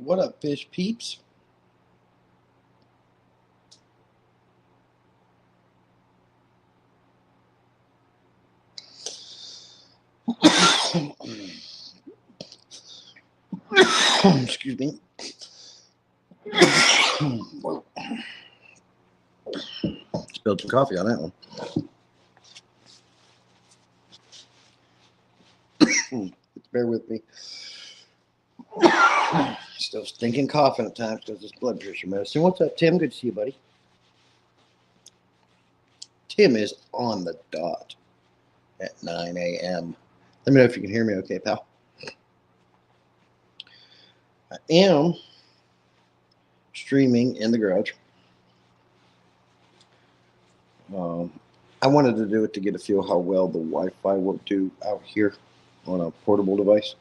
What up, fish peeps? Excuse me. Spilled some coffee on that one. Bear with me. Still stinking coughing at times because it's blood pressure medicine. What's up, Tim? Good to see you, buddy. Tim is on the dot at 9 a.m. Let me know if you can hear me okay, pal. I am streaming in the garage. I wanted to do it to get a feel how well the Wi-Fi will do out here on a portable device.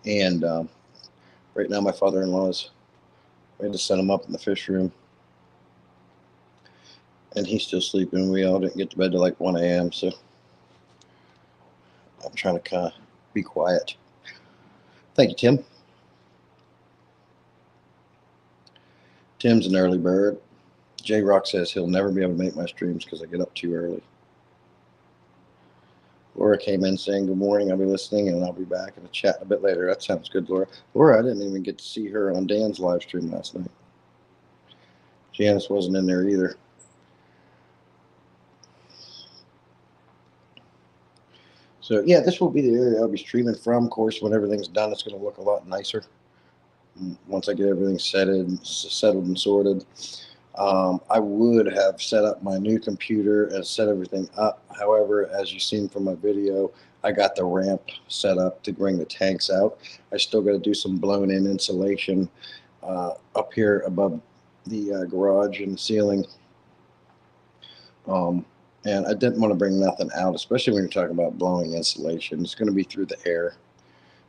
And right now my father-in-law's ready to set him up in the fish room. And he's still sleeping. We all didn't get to bed till like 1 a.m. So I'm trying to kind of be quiet. Thank you, Tim. Tim's an early bird. J-Rock says he'll never be able to make my streams because I get up too early. Laura came in saying, good morning, I'll be listening, and I'll be back in the chat a bit later. That sounds good, Laura. Laura, I didn't even get to see her on Dan's live stream last night. Janice wasn't in there either. So, yeah, this will be the area I'll be streaming from. Of course, when everything's done, it's going to look a lot nicer. Once I get everything settled and sorted. I would have set up my new computer and set everything up. However, as you've seen from my video, I got the ramp set up to bring the tanks out. I still got to do some blown in insulation up here above the garage and the ceiling. And I didn't want to bring nothing out, especially when you're talking about blowing insulation. It's going to be through the air.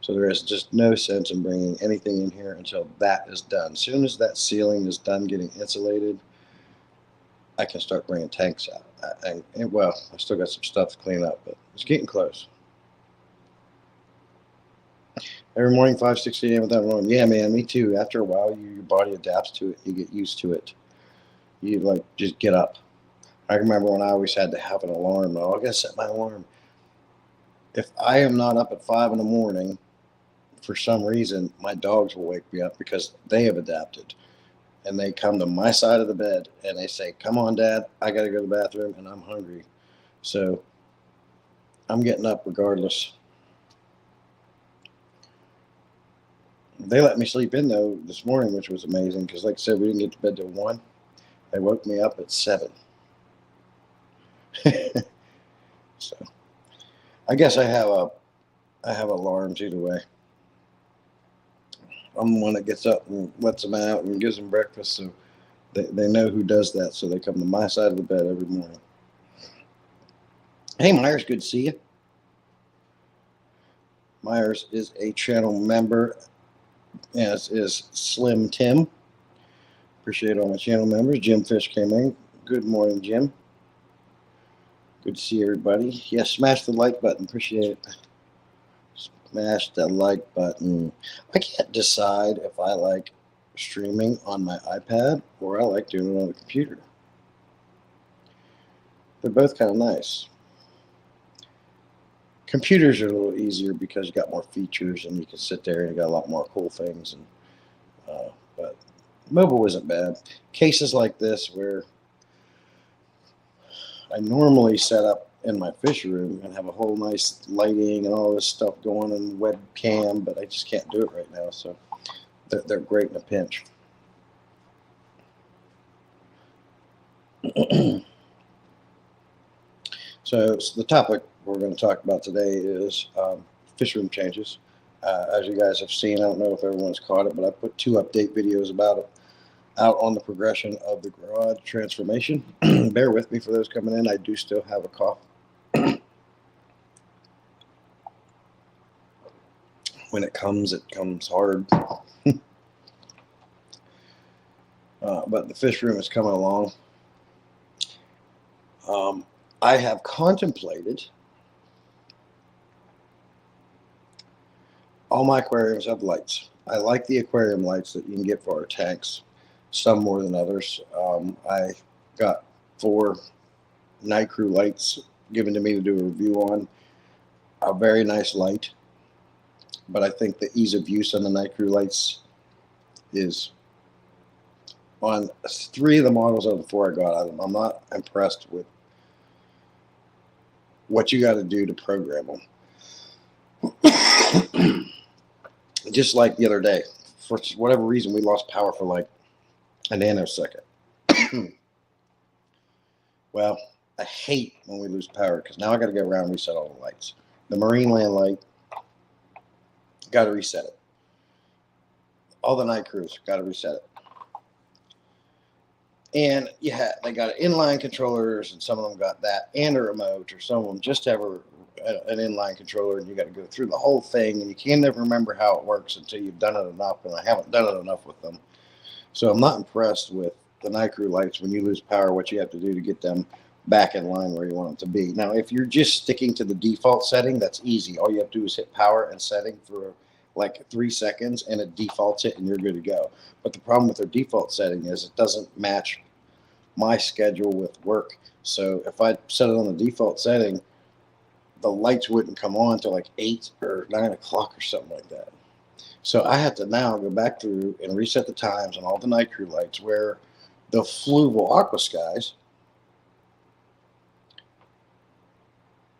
So there is just no sense in bringing anything in here until that is done. As soon as that ceiling is done getting insulated, I can start bringing tanks out. And well, I still got some stuff to clean up, but it's getting close. Every morning, 5, 6 a.m. without alarm. Yeah, man, me too. After a while, your body adapts to it. You get used to it. You like just get up. I remember when I always had to have an alarm. Oh, I got to set my alarm. If I am not up at 5 in the morning, for some reason, my dogs will wake me up because they have adapted. And they come to my side of the bed and they say, come on, Dad, I got to go to the bathroom and I'm hungry. So I'm getting up regardless. They let me sleep in, though, this morning, which was amazing because, like I said, we didn't get to bed till 1. They woke me up at 7. So I guess I have alarms either way. I'm the one that gets up and lets them out and gives them breakfast, so they know who does that, so they come to my side of the bed every morning. Hey, Myers, good to see you. Myers is a channel member, as is Slim Tim. Appreciate all my channel members. Jim Fish came in. Good morning, Jim. Good to see everybody. Yeah, smash the like button. Appreciate it. Smash the like button. I can't decide if I like streaming on my iPad or I like doing it on the computer. They're both kind of nice. Computers are a little easier because you got more features and you can sit there and you got a lot more cool things. And but mobile isn't bad. Cases like this where I normally set up in my fish room and have a whole nice lighting and all this stuff going and webcam, but I just can't do it right now. So they're great in a pinch. So the topic we're going to talk about today is fish room changes. As you guys have seen, I don't know if everyone's caught it, but I put 2 update videos about it out on the progression of the garage transformation. Bear with me for those coming in. I do still have a cough. When it comes hard. But the fish room is coming along. I have contemplated, all my aquariums have lights. I like the aquarium lights that you can get for our tanks, some more than others. I got 4 night crew lights given to me to do a review on. A very nice light, but I think the ease of use on the night crew lights is on 3 of the models out of the 4 I got out of them. I'm not impressed with what you got to do to program them. Just like the other day, for whatever reason, we lost power for like a nanosecond. Well, I hate when we lose power because now I got to go around and reset all the lights. The marine land light, got to reset it. All the night crews, got to reset it. And yeah, they got inline controllers, and some of them got that and a remote, or some of them just have an inline controller, and you got to go through the whole thing, and you can never remember how it works until you've done it enough, and I haven't done it enough with them. So I'm not impressed with the night crew lights when you lose power, what you have to do to get them back in line where you want them to be. Now, if you're just sticking to the default setting, that's easy. All you have to do is hit power and setting for like 3 seconds, and it defaults it, and you're good to go. But the problem with their default setting is it doesn't match my schedule with work. So if I set it on the default setting, the lights wouldn't come on until like 8 or 9 o'clock or something like that. So I have to now go back through and reset the times on all the night crew lights, where the Fluval Aqua Skies,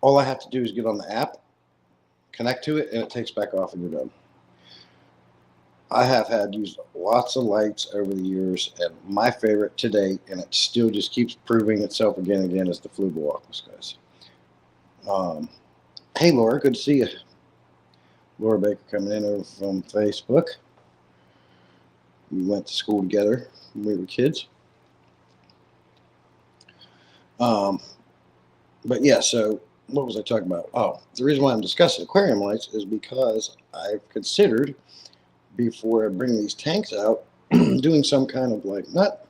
all I have to do is get on the app, connect to it, and it takes back off, and you're done. I have had used lots of lights over the years, and my favorite to date, and it still just keeps proving itself again and again, is the Fluval Aqua Skies. Hey, Laura, good to see you. Laura Baker coming in over from Facebook. We went to school together when we were kids. But yeah, so what was I talking about? Oh, the reason why I'm discussing aquarium lights is because I've considered, before I bring these tanks out, doing some kind of like, not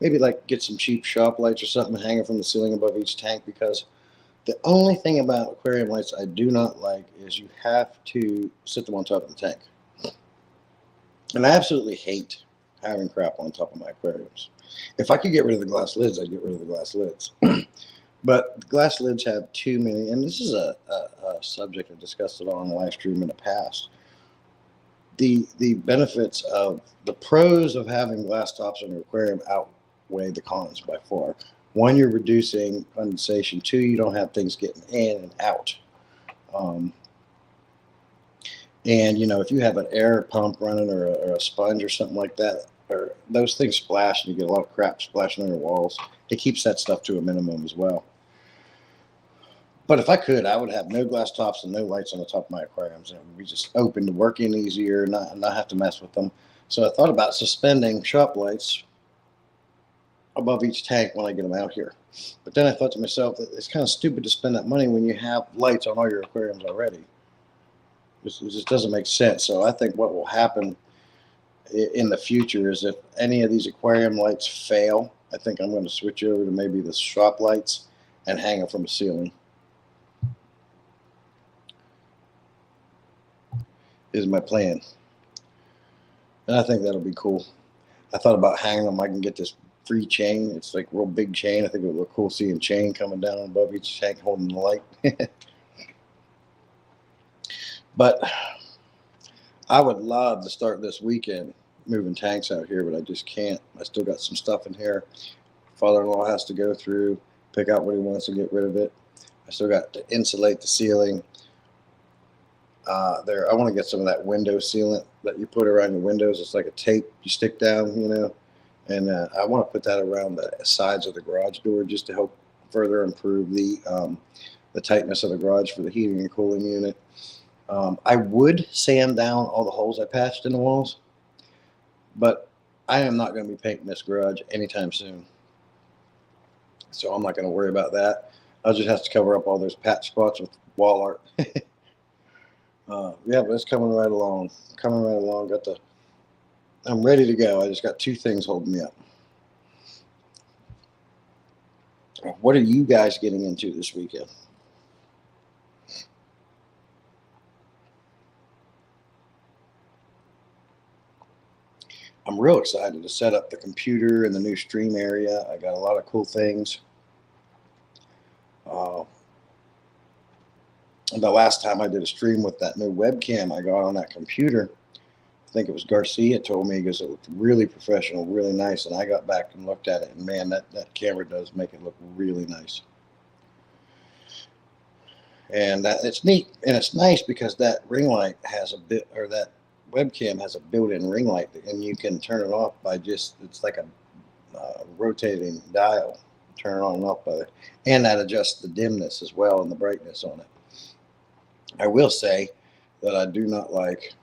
maybe like get some cheap shop lights or something hanging from the ceiling above each tank, because the only thing about aquarium lights I do not like is you have to sit them on top of the tank. And I absolutely hate having crap on top of my aquariums. If I could get rid of the glass lids, I'd get rid of the glass lids. But the glass lids have too many, and this is a subject I discussed it on the live stream in the past. The benefits of the pros of having glass tops on your aquarium outweigh the cons by far. 1, you're reducing condensation. 2, you don't have things getting in and out. And if you have an air pump running or a sponge or something like that, or those things splash and you get a lot of crap splashing on your walls, it keeps that stuff to a minimum as well. But if I could, I would have no glass tops and no lights on the top of my aquariums. And it would be just open to working easier, not have to mess with them. So I thought about suspending shop lights above each tank when I get them out here. But then I thought to myself that it's kind of stupid to spend that money when you have lights on all your aquariums already. It just doesn't make sense. So I think what will happen in the future is, if any of these aquarium lights fail, I think I'm going to switch over to maybe the shop lights and hang them from the ceiling. Is my plan. And I think that'll be cool. I thought about hanging them. I can get this free chain. It's like a real big chain. I think it would look cool seeing chain coming down above each tank holding the light. But I would love to start this weekend moving tanks out here, but I just can't. I still got some stuff in here. Father-in-law has to go through, pick out what he wants and get rid of it. I still got to insulate the ceiling. I want to get some of that window sealant that you put around your windows. It's like a tape you stick down, and I want to put that around the sides of the garage door just to help further improve the tightness of the garage for the heating and cooling unit. I would sand down all the holes I patched in the walls, but I am not going to be painting this garage anytime soon. So I'm not going to worry about that. I'll just have to cover up all those patch spots with wall art. Yeah, but it's coming right along. I'm ready to go. I just got 2 things holding me up. What are you guys getting into this weekend? I'm real excited to set up the computer in the new stream area. I got a lot of cool things. Uh, the last time I did a stream with that new webcam I got on that computer, I think it was Garcia told me, because it looked really professional, really nice. And I got back and looked at it, and man, that camera does make it look really nice. And that it's neat, and it's nice because that ring light has a bit, or that webcam has a built-in ring light, and you can turn it off by just, it's like a rotating dial. Turn it on and off by it, and that adjusts the dimness as well and the brightness on it. I will say that I do not like,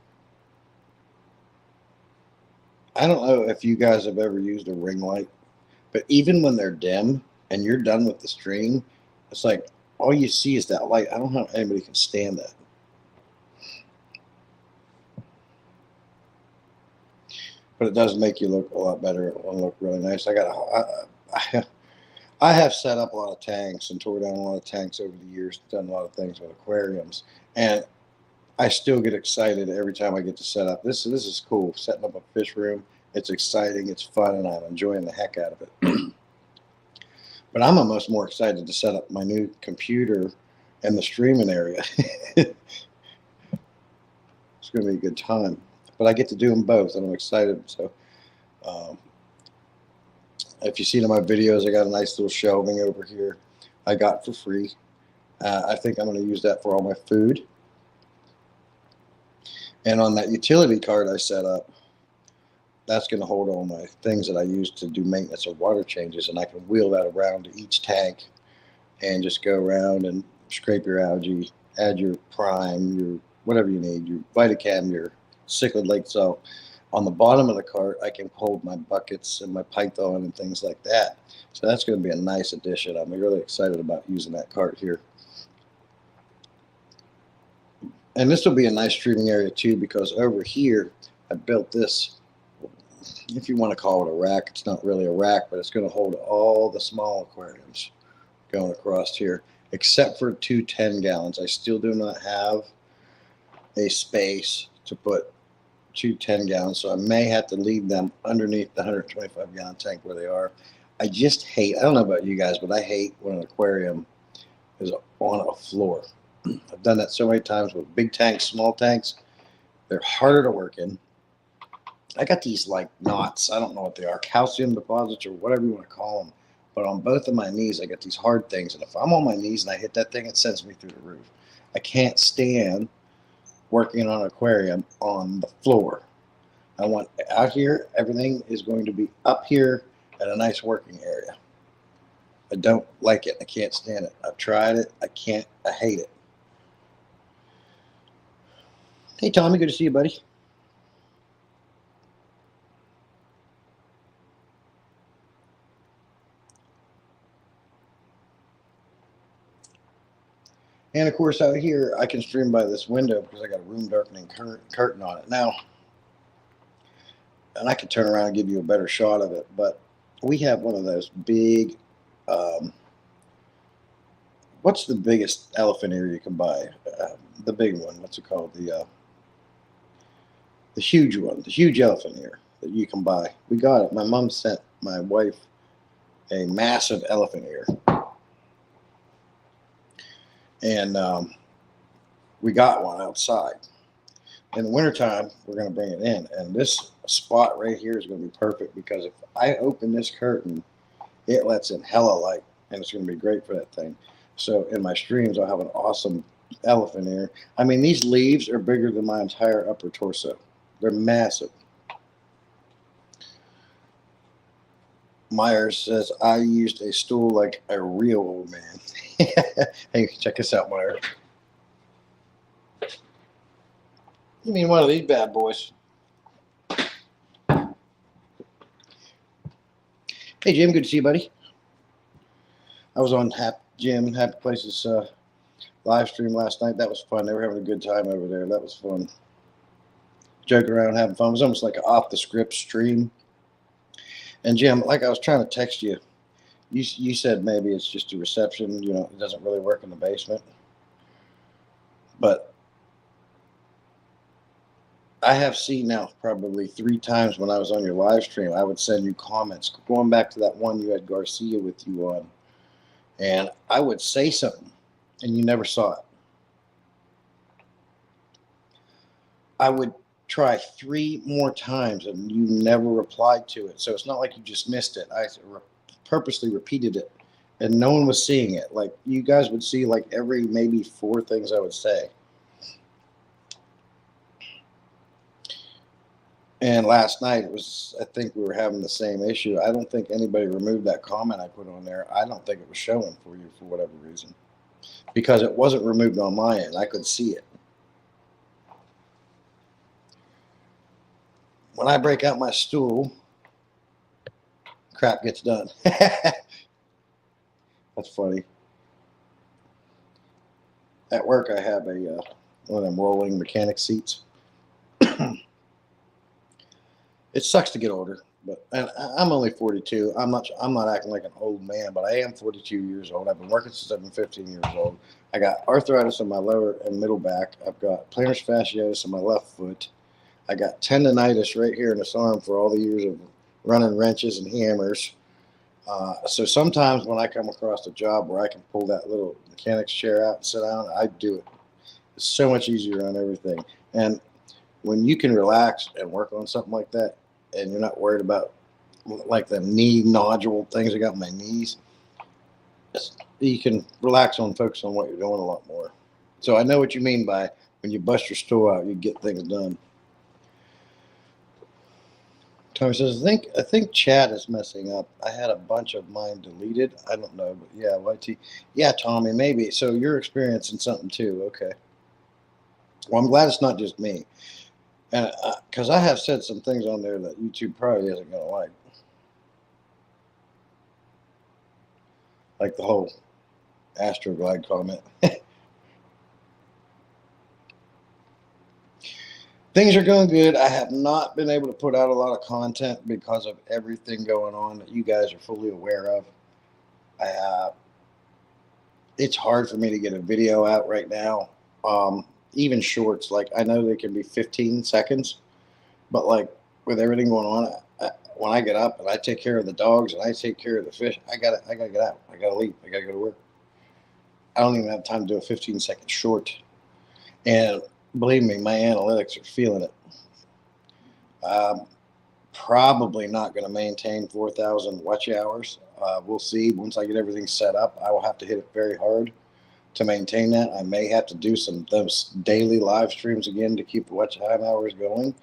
I don't know if you guys have ever used a ring light, but even when they're dim and you're done with the stream, it's like all you see is that light. I don't know how anybody can stand that. But it does make you look a lot better. It will look really nice. I have set up a lot of tanks and tore down a lot of tanks over the years, done a lot of things with aquariums, and I still get excited every time I get to set up. This is cool, setting up a fish room. It's exciting, it's fun, and I'm enjoying the heck out of it. But I'm almost more excited to set up my new computer in the streaming area. It's going to be a good time. But I get to do them both, and I'm excited. So if you've seen in my videos, I got a nice little shelving over here I got for free. I think I'm going to use that for all my food. And on that utility cart I set up, that's going to hold all my things that I use to do maintenance or water changes, and I can wheel that around to each tank and just go around and scrape your algae, add your prime, your whatever you need, your Vitacam, your cichlid lake salt. On the bottom of the cart, I can hold my buckets and my python and things like that. So that's going to be a nice addition. I'm really excited about using that cart here. And this will be a nice streaming area too, because over here I built this, if you want to call it a rack. It's not really a rack, but it's going to hold all the small aquariums going across here, except for 2 10-gallons. I still do not have a space to put 2 10-gallons, so I may have to leave them underneath the 125-gallon tank where they are. I just hate, I don't know about you guys, but I hate when an aquarium is on a floor. I've done that so many times with big tanks, small tanks. They're harder to work in. I got these like knots. I don't know what they are, calcium deposits or whatever you want to call them. But on both of my knees, I got these hard things. And if I'm on my knees and I hit that thing, it sends me through the roof. I can't stand working on an aquarium on the floor. I want out here, everything is going to be up here at a nice working area. I don't like it. I can't stand it. I've tried it. I can't. I hate it. Hey, Tommy, good to see you, buddy. And of course, out here, I can stream by this window because I got a room darkening curtain on it now. And I could turn around and give you a better shot of it, but we have one of those big, what's the biggest elephant ear you can buy? The big one, what's it called? The huge one, the huge elephant ear that you can buy. We got it. My mom sent my wife a massive elephant ear. And we got one outside. In the wintertime, we're going to bring it in. And this spot right here is going to be perfect because if I open this curtain, it lets in hella light, and it's going to be great for that thing. So in my streams, I'll have an awesome elephant ear. I mean, these leaves are bigger than my entire upper torso. They're massive. Myers says, I used a stool like a real old man. Hey, check this out, Myers. You mean one of these bad boys? Hey, Jim, good to see you, buddy. I was on Jim Happy Places live stream last night. That was fun. They were having a good time over there. That was fun. Joking around, having fun. It was almost like an off-the-script stream. And, Jim, like I was trying to text you, you said maybe it's just a reception. You know, it doesn't really work in the basement. But I have seen now probably 3 times when I was on your live stream, I would send you comments going back to that one you had Garcia with you on, and I would say something, and you never saw it. I would try 3 more times, and you never replied to it. So it's not like you just missed it. I purposely repeated it, and no one was seeing it. Like you guys would see like every maybe 4 things I would say. And last night it was, I think we were having the same issue. I don't think anybody removed that comment I put on there. I don't think it was showing for you for whatever reason. Because it wasn't removed on my end. I could see it. When I break out my stool, crap gets done. That's funny. At work I have a one of them rolling mechanic seats. It sucks to get older, but and I'm only 42. I'm not acting like an old man, but I am 42 years old. I've been working since I've been 15 years old. I got arthritis in my lower and middle back. I've got plantar fasciitis in my left foot. I got tendonitis right here in this arm for all the years of running wrenches and hammers. So sometimes when I come across a job where I can pull that little mechanic's chair out and sit down, I do it. It's so much easier on everything. And when you can relax and work on something like that, and you're not worried about like the knee nodule things I got in my knees, you can relax on focus on what you're doing a lot more. So I know what you mean by when you bust your stool out, you get things done. Tommy says, I think chat is messing up. I had a bunch of mine deleted. I don't know, but yeah, YT. Yeah, Tommy, maybe. So you're experiencing something too. Okay. Well, I'm glad it's not just me. And because I have said some things on there that YouTube probably isn't going to like the whole Astroglide comment. Things are going good. I have not been able to put out a lot of content because of everything going on that you guys are fully aware of. It's hard for me to get a video out right now. Even shorts, like I know they can be 15 seconds, but like with everything going on, when I get up and I take care of the dogs and I take care of the fish, I gotta get out. I gotta leave. I gotta go to work. I don't even have time to do a 15-second short. And believe me, my analytics are feeling it. Probably not going to maintain 4,000 watch hours. We'll see. Once I get everything set up, I will have to hit it very hard to maintain that. I may have to do those daily live streams again to keep the watch time hours going.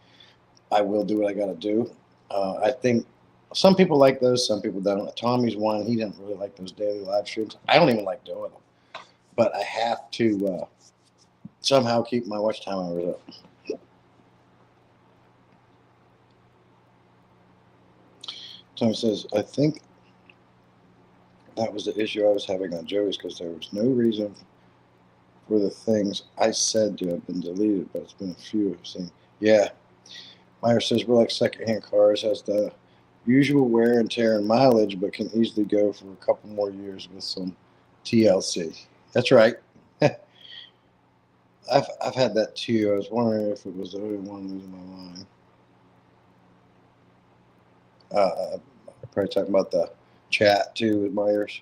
I will do what I got to do. I think some people like those, some people don't. Tommy's one. He didn't really like those daily live streams. I don't even like doing them, but I have to somehow keep my watch time hours up. Tommy says, I think that was the issue I was having on Joey's because there was no reason for the things I said to have been deleted, but it's been a few I've seen. Yeah. Meyer says, we're like secondhand cars, has the usual wear and tear and mileage, but can easily go for a couple more years with some TLC. That's right. I've had that too. I was wondering if it was the only one losing my mind. Probably talking about the chat too with Myers.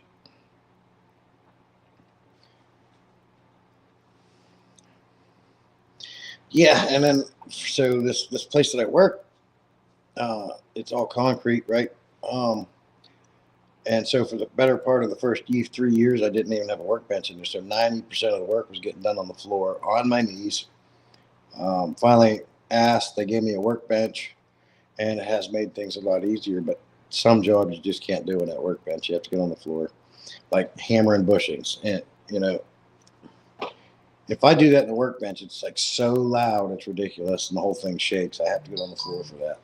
Yeah, and then so this place that I work, it's all concrete, right? And so for the better part of the first 3 years, I didn't even have a workbench in there. So 90% of the work was getting done on the floor, on my knees. Finally asked, they gave me a workbench, and it has made things a lot easier. But some jobs you just can't do in that workbench. You have to get on the floor, like hammering bushings. And, you know, if I do that in the workbench, it's like so loud, it's ridiculous, and the whole thing shakes. I have to get on the floor for that.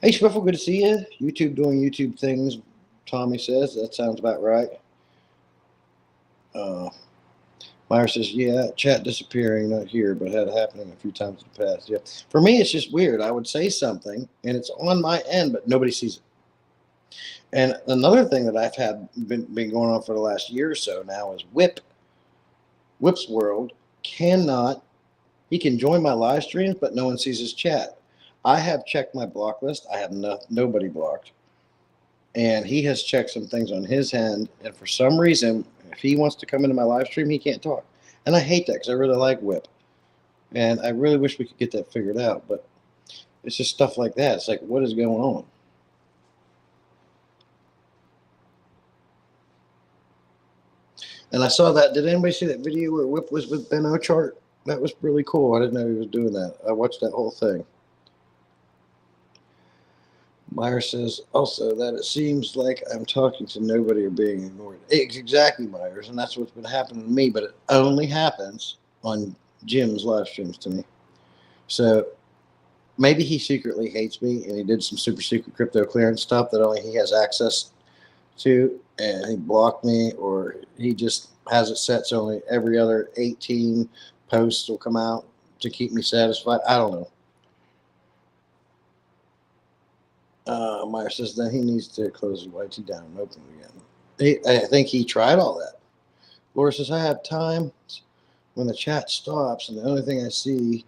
Hey, Swiffle, good to see you. YouTube doing YouTube things, Tommy says. That sounds about right. Meyer says, yeah, chat disappearing, not here, but had happening a few times in the past. Yeah. For me, it's just weird. I would say something, and it's on my end, but nobody sees it. And another thing that I've had been going on for the last year or so now is Whip's World cannot He can join my live streams, but no one sees his chat. I have checked my block list. I have nobody blocked. And he has checked some things on his end. And for some reason, if he wants to come into my live stream, he can't talk. And I hate that because I really like Whip. And I really wish we could get that figured out. But it's just stuff like that. It's like, what is going on? And I saw that. Did anybody see that video where Whip was with Ben Ochart? That was really cool. I didn't know he was doing that. I watched that whole thing. Meyer says also that it seems like I'm talking to nobody or being ignored. It's exactly, Myers, and that's what's been happening to me, but it only happens on Jim's live streams to me. So maybe he secretly hates me and he did some super secret crypto clearance stuff that only he has access to, and he blocked me, or he just has it set so only every other 18 posts will come out to keep me satisfied. I don't know. Meyer says then he needs to close his YT down and open it again. I think he tried all that. Laura says I have times when the chat stops and the only thing I see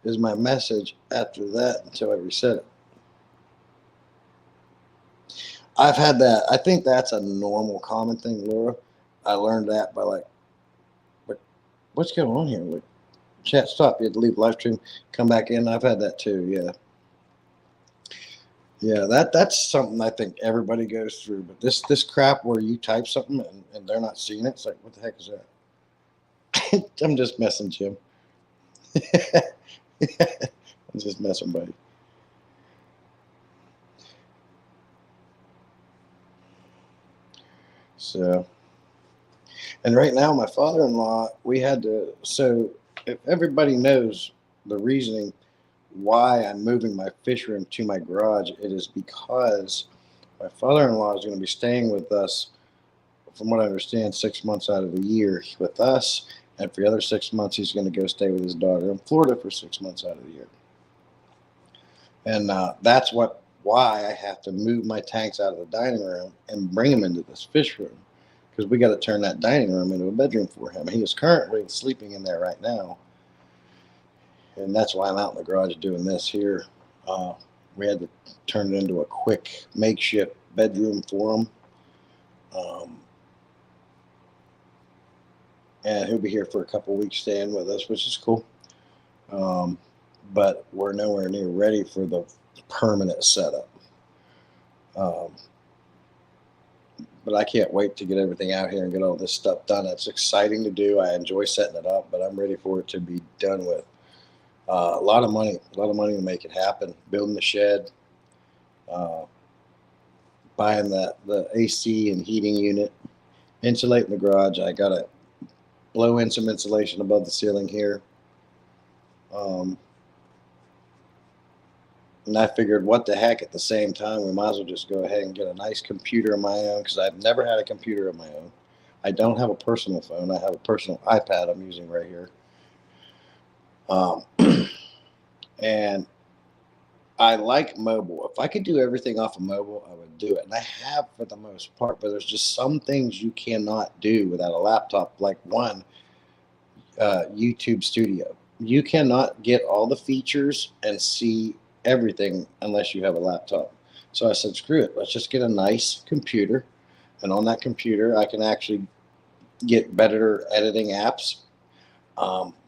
is my message after that until I reset it. I've had that. I think that's a normal, common thing, Laura. I learned that by like, what's going on here? Like, chat stop. You had to leave live stream, come back in. I've had that too. Yeah. Yeah, that's something I think everybody goes through. But this crap where you type something and they're not seeing it, it's like, what the heck is that? I'm just messing, Jim. I'm just messing, buddy. So, and right now, my father-in-law, we had to. So, if everybody knows the reasoning why I'm moving my fish room to my garage, it is because my father-in-law is going to be staying with us, from what I understand, 6 months out of the year with us, and for the other 6 months he's going to go stay with his daughter in Florida for 6 months out of the year. And that's why I have to move my tanks out of the dining room and bring them into this fish room, because we got to turn that dining room into a bedroom for him. He is currently sleeping in there right now. And that's why I'm out in the garage doing this here. We had to turn it into a quick makeshift bedroom for him. And he'll be here for a couple of weeks staying with us, which is cool. But we're nowhere near ready for the permanent setup. But I can't wait to get everything out here and get all this stuff done. It's exciting to do. I enjoy setting it up, but I'm ready for it to be done with. A lot of money to make it happen. Building the shed, buying the AC and heating unit, insulating the garage. I got to blow in some insulation above the ceiling here. And I figured, what the heck, at the same time, we might as well just go ahead and get a nice computer of my own, because I've never had a computer of my own. I don't have a personal phone. I have a personal iPad I'm using right here. And I like mobile. If I could do everything off of mobile, I would do it. And I have for the most part, but there's just some things you cannot do without a laptop. Like one, YouTube Studio. You cannot get all the features and see everything unless you have a laptop. So I said, screw it. Let's just get a nice computer. And on that computer, I can actually get better editing apps.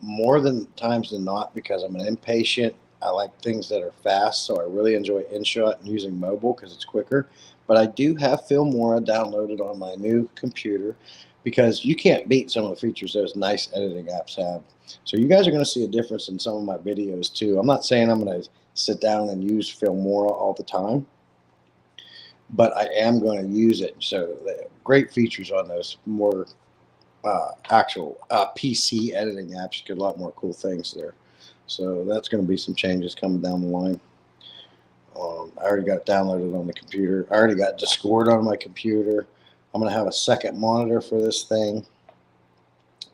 More than times than not, because I'm an impatient. I like things that are fast, so I really enjoy InShot and using mobile because it's quicker. But I do have Filmora downloaded on my new computer, because you can't beat some of the features those nice editing apps have. So you guys are going to see a difference in some of my videos too. I'm not saying I'm going to sit down and use Filmora all the time, but I am going to use it. So great features on those more actual PC editing apps. You get a lot more cool things there. So that's going to be some changes coming down the line. I already got it downloaded on the computer. I already got Discord on my computer. I'm going to have a second monitor for this thing.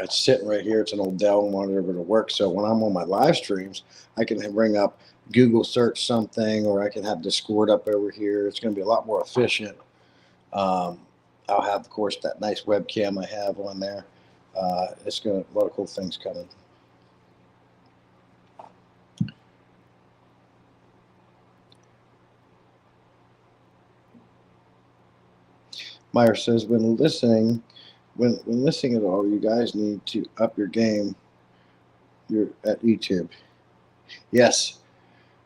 It's sitting right here. It's an old Dell monitor, but it'll work. So when I'm on my live streams, I can bring up Google search something, or I can have Discord up over here. It's going to be a lot more efficient. I'll have, of course, that nice webcam I have on there. It's going to a lot of cool things coming. Meyer says, when listening at all, you guys need to up your game. You're at YouTube. Yes.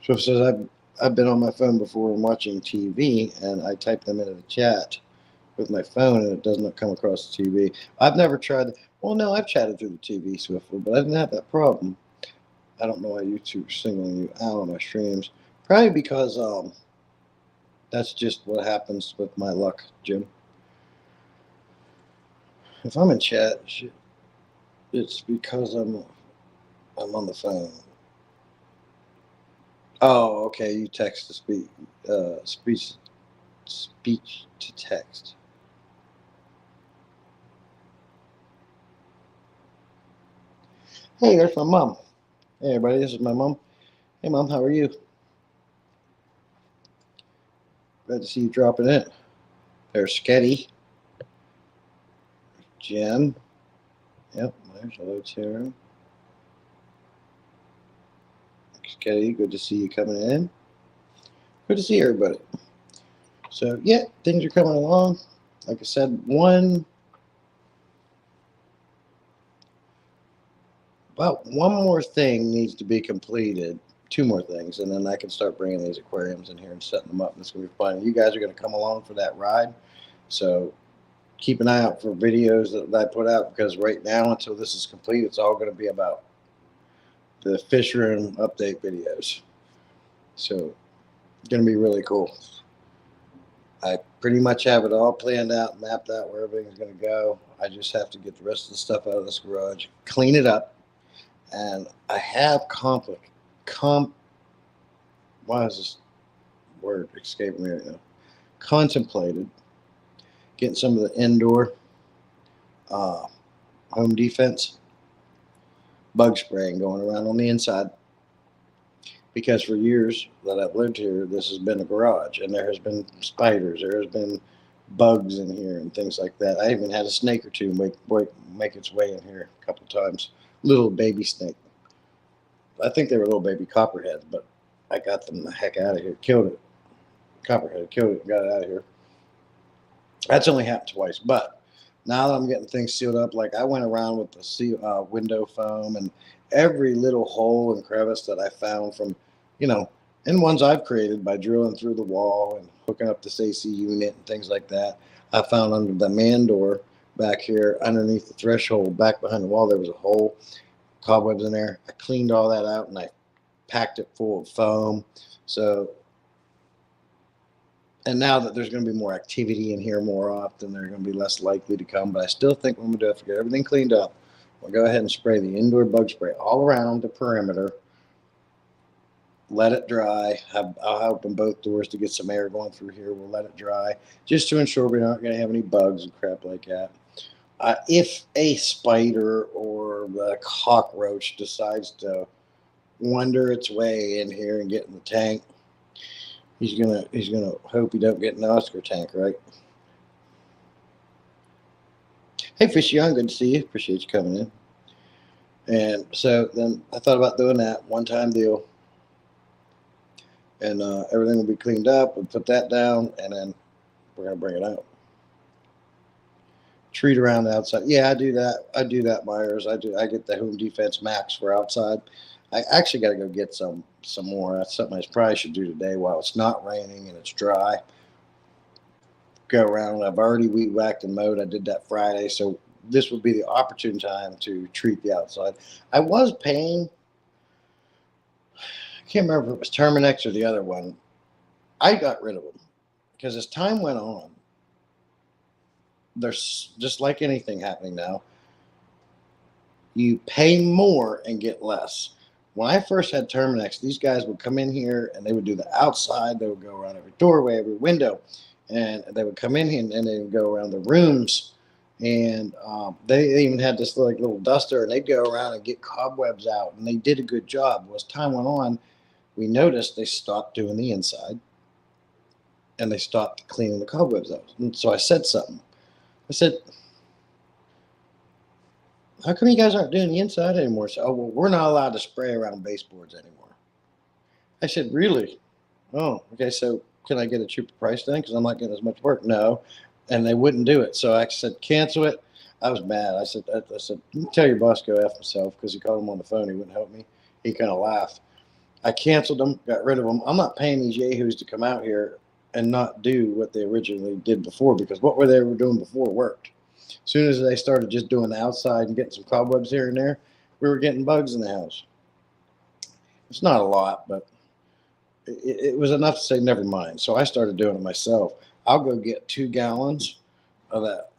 So it says I've been on my phone before and watching TV, and I type them into the chat with my phone, and it does not come across the TV. I've never tried. Well, no, I've chatted through the TV swiftly, but I didn't have that problem. I don't know why YouTube's singling you out on my streams. Probably because that's just what happens with my luck, Jim. If I'm in chat, it's because I'm on the phone. Oh, okay. You text to speech to text. Hey, there's my mom. Hey, everybody, this is my mom. Hey, Mom, how are you? Glad to see you dropping in. There's Sketty. Jen. Yep, there's hello, Tara. Sketty, good to see you coming in. Good to see everybody. So, yeah, things are coming along. Like I said, about one more thing needs to be completed. Two more things, and then I can start bringing these aquariums in here and setting them up, and it's going to be fun. You guys are going to come along for that ride. So keep an eye out for videos that I put out, because right now, until this is complete, it's all going to be about the Fishroom update videos. So it's going to be really cool. I pretty much have it all planned out, mapped out where everything's going to go. I just have to get the rest of the stuff out of this garage, clean it up, and I have why is this word escaping me right now? Contemplated getting some of the indoor home defense bug spraying going around on the inside, because for years that I've lived here, this has been a garage, and there has been spiders, there has been bugs in here and things like that. I even had a snake or two make its way in here a couple times. Little baby snake. I think they were little baby copperheads, but I got them the heck out of here. Killed it. Copperhead killed it and got it out of here. That's only happened twice, but now that I'm getting things sealed up, like I went around with the window foam and every little hole and crevice that I found from, and ones I've created by drilling through the wall and hooking up this AC unit and things like that. I found under the man door back here, underneath the threshold, back behind the wall, there was a hole, cobwebs in there. I cleaned all that out and I packed it full of foam. So, and now that there's going to be more activity in here more often, they're going to be less likely to come. But I still think when we do have to get everything cleaned up, we'll go ahead and spray the indoor bug spray all around the perimeter. Let it dry. I'll open both doors to get some air going through here. We'll let it dry just to ensure we're not going to have any bugs and crap like that. If a spider or a cockroach decides to wander its way in here and get in the tank, he's gonna hope he don't get in the Oscar tank, right? Hey, Fishy Young, good to see you. Appreciate you coming in. And so then I thought about doing that one-time deal, and everything will be cleaned up. We'll put that down, and then we're gonna bring it out. Treat around the outside. Yeah, I do that, Myers. I get the Home Defense Max for outside. I actually got to go get some more. That's something I probably should do today while it's not raining and it's dry. Go around. I've already weed whacked and mowed. I did that Friday, so this would be the opportune time to treat the outside. I was paying, I can't remember if it was Terminex or the other one. I got rid of them because as time went on, there's just like anything happening now. You pay more and get less. When I first had Terminex, these guys would come in here and they would do the outside. They would go around every doorway, every window, and they would come in here and they would go around the rooms. And they even had this little duster, and they'd go around and get cobwebs out, and they did a good job. Well, as time went on, we noticed they stopped doing the inside, and they stopped cleaning the cobwebs out. And so I said something. I said, how come you guys aren't doing the inside anymore? So, oh, well, we're not allowed to spray around baseboards anymore. I said, really? Oh, okay. So can I get a cheaper price then? Because I'm not getting as much work. No. and they wouldn't do it. So I said, cancel it. I was mad. I said, tell your boss go F himself, because he called him on the phone. He wouldn't help me. He kind of laughed. I canceled them, got rid of them. I'm not paying these yahoos to come out here and not do what they originally did before, because what they were doing before worked. As soon as they started just doing the outside and getting some cobwebs here and there, we were getting bugs in the house. It's not a lot, but it was enough to say never mind. So I started doing it myself. I'll go get 2 gallons of that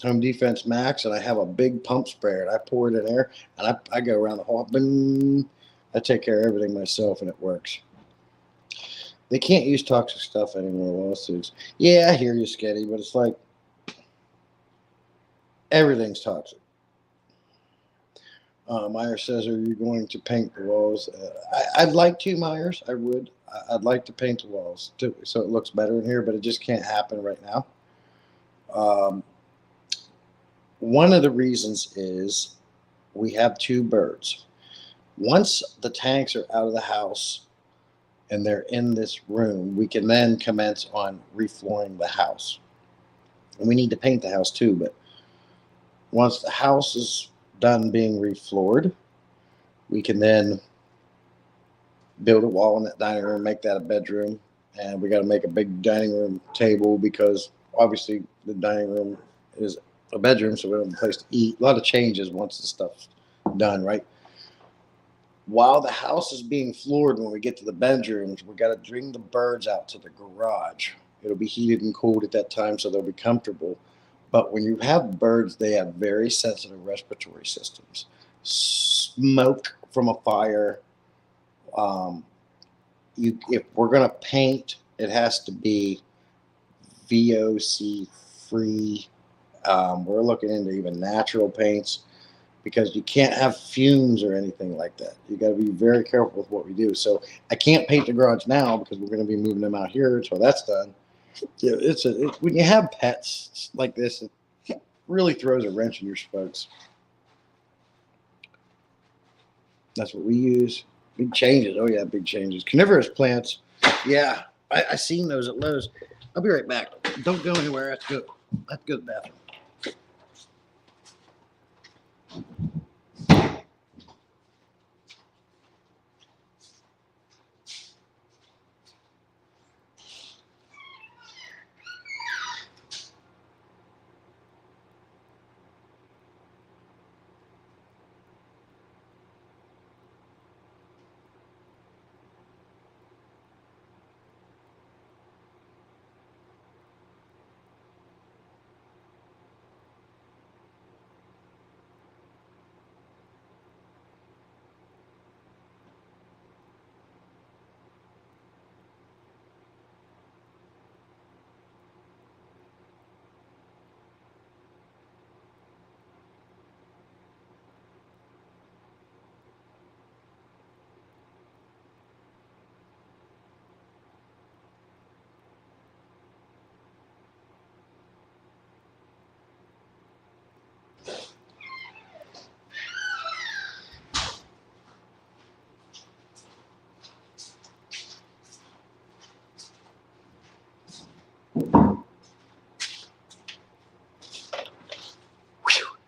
Home Defense Max, and I have a big pump sprayer, and I pour it in there, and I go around the whole. Boom, I take care of everything myself, and it works. They can't use toxic stuff anymore. Lawsuits. Yeah, I hear you, Sketty, but it's like everything's toxic. Myers says, are you going to paint the walls? I'd like to, Myers. I would. I'd like to paint the walls too, so it looks better in here, but it just can't happen right now. One of the reasons is we have 2 birds. Once the tanks are out of the house and they're in this room, we can then commence on reflooring the house. And we need to paint the house too, but once the house is done being refloored, we can then build a wall in that dining room, make that a bedroom, and we got to make a big dining room table, because obviously the dining room is a bedroom, so we don't have a place to eat. A lot of changes once the stuff's done, right? While the house is being floored, when we get to the bedrooms, we got to bring the birds out to the garage. It'll be heated and cooled at that time, so they'll be comfortable. But when you have birds, they have very sensitive respiratory systems. Smoke from a fire. If we're going to paint, it has to be VOC free. We're looking into even natural paints, because you can't have fumes or anything like that. You got to be very careful with what we do. So I can't paint the garage now, because we're going to be moving them out here until that's done. Yeah, when you have pets like this, it really throws a wrench in your spokes. That's what we use. Big changes. Oh yeah, big changes. Carnivorous plants. Yeah, I seen those at Lowe's. I'll be right back. Don't go anywhere. I have to go to the bathroom.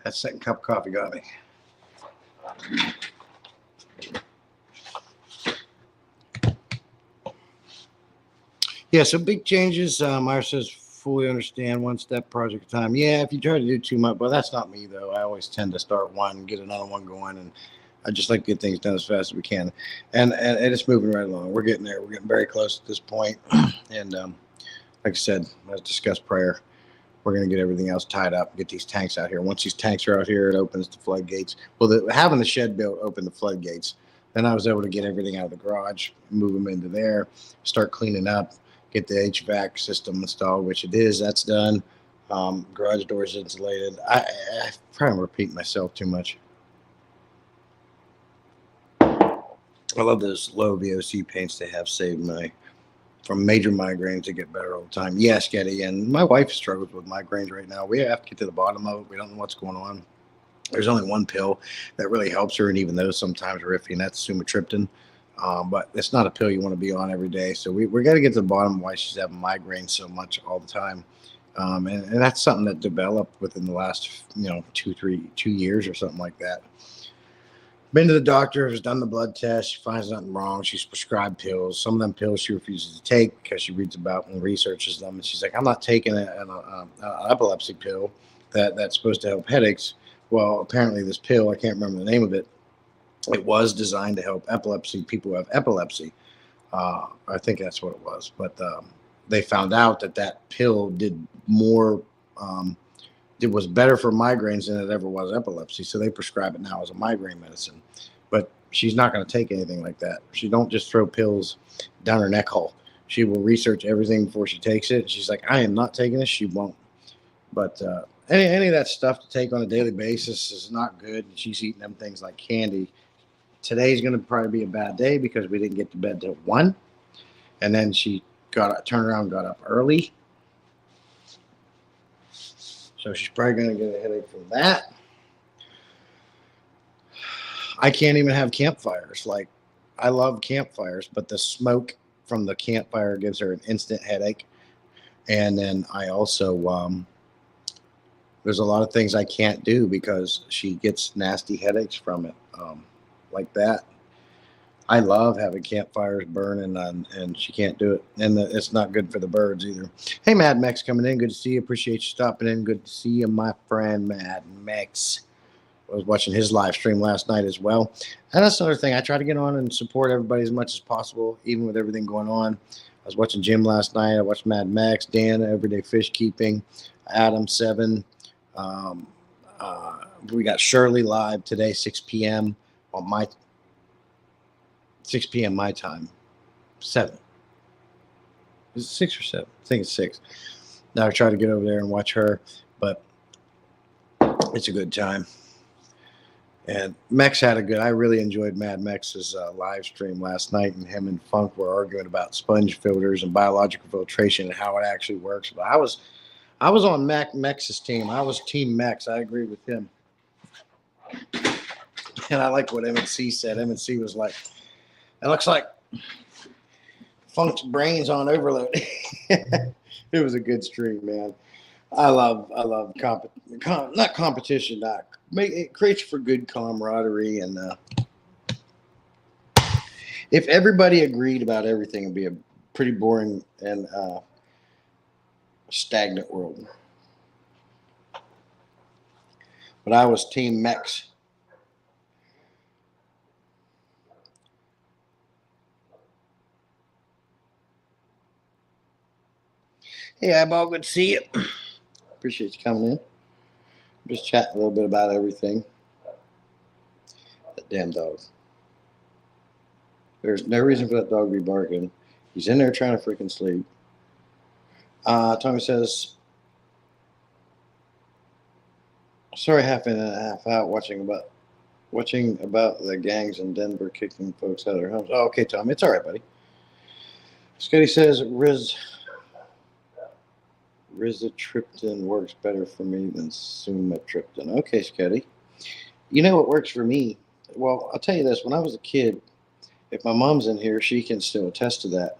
That second cup of coffee got me. Yeah, so big changes. Myers says, fully understand, one step project at a time. Yeah, if you try to do too much, well, that's not me, though. I always tend to start one and get another one going, and I just like to get things done as fast as we can. And it's moving right along. We're getting there. We're getting very close at this point. And like I said, as discussed prior, we're going to get everything else tied up, get these tanks out here. Once these tanks are out here, it opens the floodgates. Well, having the shed built opened the floodgates. Then I was able to get everything out of the garage, move them into there, start cleaning up, get the HVAC system installed, which it is. That's done. Garage doors insulated. I probably repeat myself too much. I love those low VOC paints they have saved my from major migraines to get better all the time. Yes, Getty, and my wife struggles with migraines right now. We have to get to the bottom of it. We don't know what's going on. There's only one pill that really helps her, and even those sometimes are iffy, and that's sumatriptan. But it's not a pill you want to be on every day. So we got to get to the bottom of why she's having migraines so much all the time. And that's something that developed within the last 2 years or something like that. Been to the doctor, has done the blood test. She finds nothing wrong. She's prescribed pills. Some of them pills she refuses to take because she reads about and researches them. And she's like, I'm not taking an epilepsy pill that's supposed to help headaches. Well, apparently this pill, I can't remember the name of it, it was designed to help people who have epilepsy. I think that's what it was. But they found out that pill did more, it was better for migraines than it ever was epilepsy. So they prescribe it now as a migraine medicine. But she's not going to take anything like that. She don't just throw pills down her neck hole. She will research everything before she takes it. She's like, I am not taking this. She won't. But any of that stuff to take on a daily basis is not good. She's eating them things like candy. Today's going to probably be a bad day because we didn't get to bed till 1. And then she turned around, got up early. So she's probably going to get a headache from that. I can't even have campfires. Like, I love campfires, but the smoke from the campfire gives her an instant headache. And then I also, there's a lot of things I can't do because she gets nasty headaches from it, like that. I love having campfires burning, and she can't do it. And it's not good for the birds either. Hey, Mad Mex coming in. Good to see you. Appreciate you stopping in. Good to see you, my friend, Mad Mex. I was watching his live stream last night as well. And that's another thing. I try to get on and support everybody as much as possible, even with everything going on. I was watching Jim last night. I watched Mad Max, Dan, Everyday Fish Keeping, Adam 7. We got Shirley live today, 6 p.m. on my 6 p.m. my time. 7. Is it 6 or 7? I think it's 6. Now I try to get over there and watch her, but it's a good time. And Mex had I really enjoyed Mad Mex's live stream last night, and him and Funk were arguing about sponge filters and biological filtration and how it actually works. But I was on Mex's team. I was Team Mex. I agree with him. And I like what M&C said. M&C was like, it looks like Funk's brain's on overload. It was a good stream, man. I love not competition. It creates for good camaraderie, and if everybody agreed about everything, it'd be a pretty boring and stagnant world. But I was Team Mex. Hey, Eyeball, good to see you. Appreciate you coming in. Just chatting a little bit about everything. That damn dog. There's no reason for that dog to be barking. He's in there trying to freaking sleep. Tommy says, sorry, half in and half out watching about the gangs in Denver kicking folks out of their homes. Oh, okay, Tommy. It's all right, buddy. Scotty says, Rizatriptan works better for me than sumatriptan. Okay, Scotty. You know what works for me? Well, I'll tell you this. When I was a kid, if my mom's in here, she can still attest to that.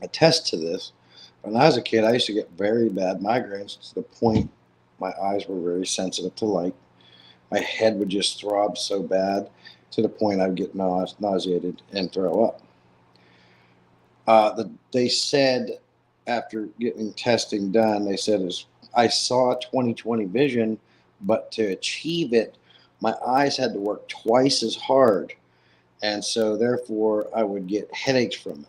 Attest to this. When I was a kid, I used to get very bad migraines to the point my eyes were very sensitive to light. My head would just throb so bad to the point I'd get nauseated and throw up. They said, after getting testing done, they said, I saw 20/20 vision, but to achieve it, my eyes had to work twice as hard. And so therefore I would get headaches from it.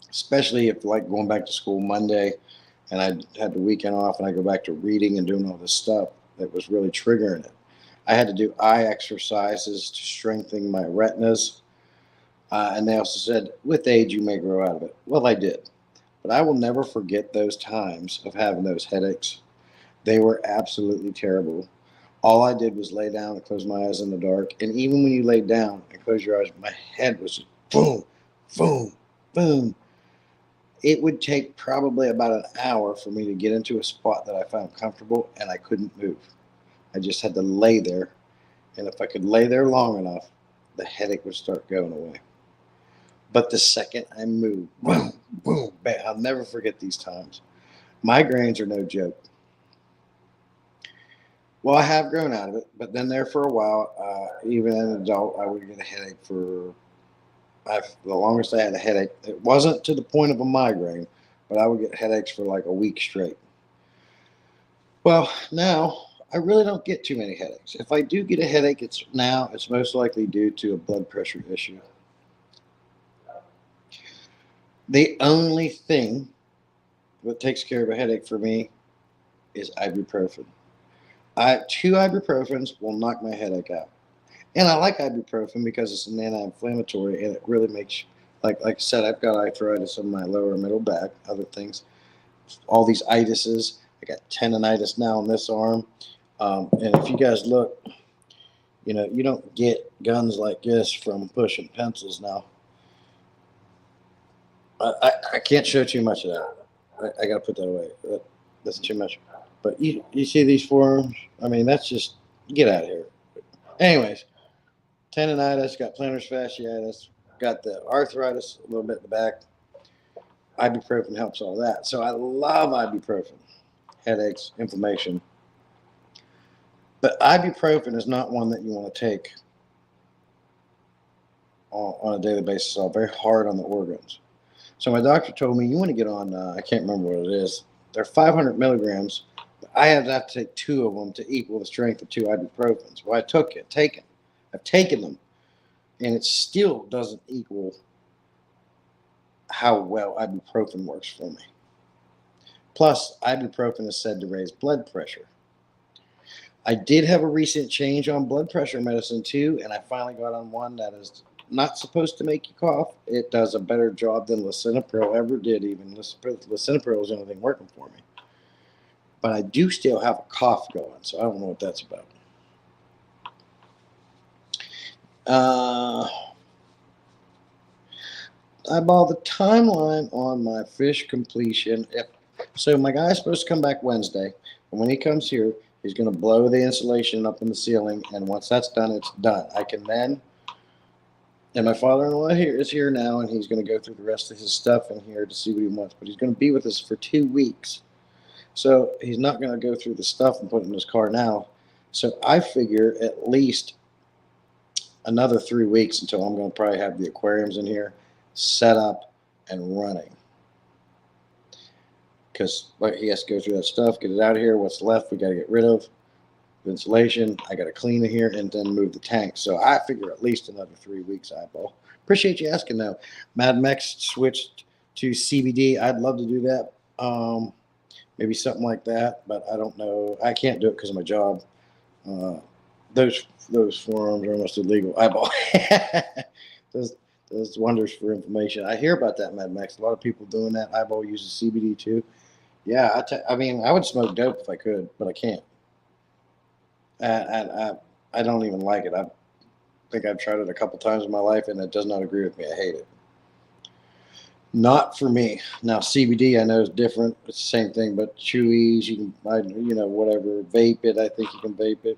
Especially if, like, going back to school Monday and I had the weekend off and I go back to reading and doing all this stuff that was really triggering it. I had to do eye exercises to strengthen my retinas. And they also said, with age, you may grow out of it. Well, I did. But I will never forget those times of having those headaches. They were absolutely terrible. All I did was lay down and close my eyes in the dark. And even when you lay down and close your eyes, my head was just boom, boom, boom. It would take probably about an hour for me to get into a spot that I found comfortable, and I couldn't move. I just had to lay there. And if I could lay there long enough, the headache would start going away. But the second I moved, boom, boom, bam, I'll never forget these times. Migraines are no joke. Well, I have grown out of it, but then there for a while, even as an adult, I would get a headache for the longest I had a headache. It wasn't to the point of a migraine, but I would get headaches for like a week straight. Well, now I really don't get too many headaches. If I do get a headache, it's most likely due to a blood pressure issue. The only thing that takes care of a headache for me is ibuprofen. Two ibuprofens will knock my headache out. And I like ibuprofen because it's an anti-inflammatory and it really makes, like I said, I've got arthritis in my lower middle back, other things, all these itises. I got tendonitis now on this arm. And if you guys look, you don't get guns like this from pushing pencils now. I can't show too much of that. I got to put that away. That's too much. But you see these forearms? I mean, that's just, get out of here. Anyways, tendonitis, got plantar fasciitis, got the arthritis a little bit in the back. Ibuprofen helps all that. So I love ibuprofen. Headaches, inflammation. But ibuprofen is not one that you want to take on a daily basis. It's all very hard on the organs. So my doctor told me, you want to get on, I can't remember what it is. They're 500 milligrams. I have to take 2 of them to equal the strength of 2 ibuprofens. Well, I've taken them, and it still doesn't equal how well ibuprofen works for me. Plus, ibuprofen is said to raise blood pressure. I did have a recent change on blood pressure medicine too, and I finally got on one that is not supposed to make you cough. It does a better job than lisinopril ever did. Even lisinopril is the only thing working for me. But I do still have a cough going, so I don't know what that's about. I bought the timeline on my fish completion. So my guy's supposed to come back Wednesday, and when he comes here, he's going to blow the insulation up in the ceiling, and once that's done, it's done. I can then, and my father-in-law is here now, and he's going to go through the rest of his stuff in here to see what he wants, but he's going to be with us for 2 weeks. So he's not going to go through the stuff and put it in his car now. So I figure at least another 3 weeks until I'm going to probably have the aquariums in here set up and running. Because he has to go through that stuff, get it out of here. What's left, we got to get rid of. The insulation, I got to clean it here and then move the tank. So I figure at least another 3 weeks, eyeball. Appreciate you asking, though. Mad Max switched to CBD. I'd love to do that. Maybe something like that, but I don't know. I can't do it because of my job. Those forearms are almost illegal. Eyeball. Does wonders for inflammation. I hear about that, Mad Max. A lot of people doing that. Eyeball uses CBD too. Yeah, I mean, I would smoke dope if I could, but I can't. I don't even like it. I think I've tried it a couple times in my life, and it does not agree with me. I hate it. Not for me. Now, CBD I know is different. It's the same thing, but chewies, you can, whatever. Vape it. I think you can vape it.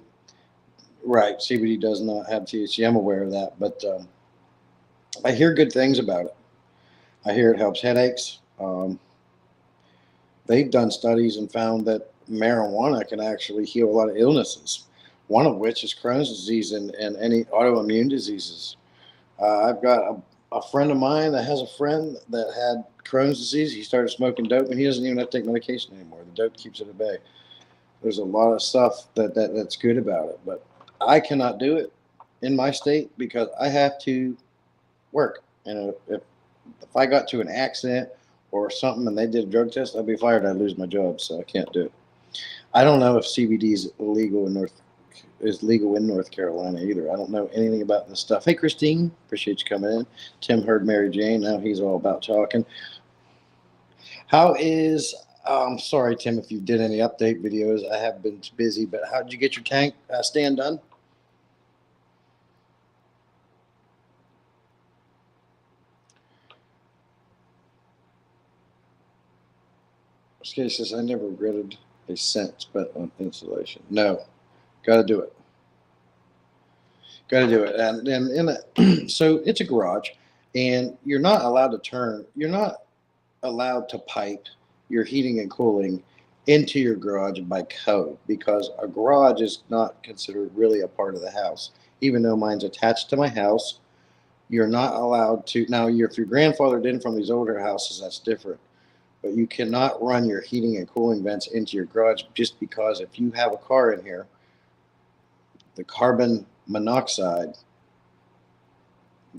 Right. CBD does not have THC. I'm aware of that, but I hear good things about it. I hear it helps headaches. They've done studies and found that marijuana can actually heal a lot of illnesses, one of which is Crohn's disease and any autoimmune diseases. I've got a friend of mine that has a friend that had Crohn's disease. He started smoking dope, and he doesn't even have to take medication anymore. The dope keeps it at bay. There's a lot of stuff that's good about it, but I cannot do it in my state because I have to work. And if I got to an accident or something and they did a drug test, I'd be fired. I'd lose my job, so I can't do it. I don't know if CBD is legal in North Carolina either. I don't know anything about this stuff. Hey, Christine, appreciate you coming in. Tim heard Mary Jane. Now he's all about talking. How is? Sorry, Tim, if you did any update videos. I have been busy, but how did you get your tank stand done? Skate says, I never regretted a cent spent on insulation. No, got to do it. Got to do it. And so it's a garage, and you're not allowed to pipe your heating and cooling into your garage by code, because a garage is not considered really a part of the house. Even though mine's attached to my house, you're not allowed to. Now, if you're grandfathered in from these older houses, that's different. But you cannot run your heating and cooling vents into your garage, just because if you have a car in here, the carbon monoxide,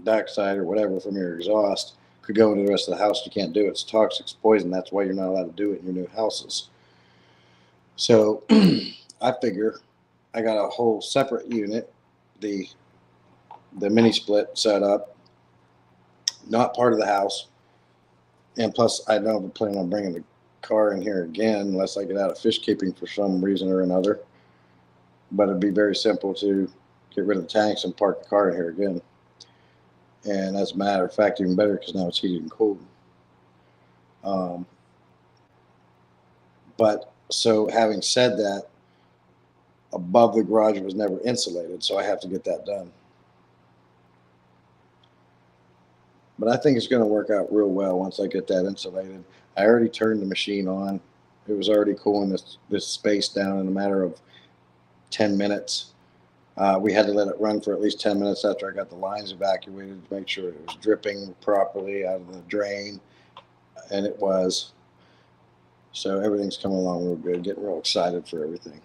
dioxide, or whatever from your exhaust could go into the rest of the house. You can't do it. It's toxic, it's poison. That's why you're not allowed to do it in your new houses. So I figure I got a whole separate unit, the mini split set up, not part of the house. And plus, I don't plan on bringing the car in here again unless I get out of fish keeping for some reason or another. But it'd be very simple to get rid of the tanks and park the car in here again. And as a matter of fact, even better, because now it's heated and cooled. But so having said that, above the garage was never insulated, so I have to get that done. But I think it's going to work out real well once I get that insulated. I already turned the machine on. It was already cooling this space down in a matter of 10 minutes. We had to let it run for at least 10 minutes after I got the lines evacuated to make sure it was dripping properly out of the drain, and it was. So everything's coming along real good. Getting real excited for everything.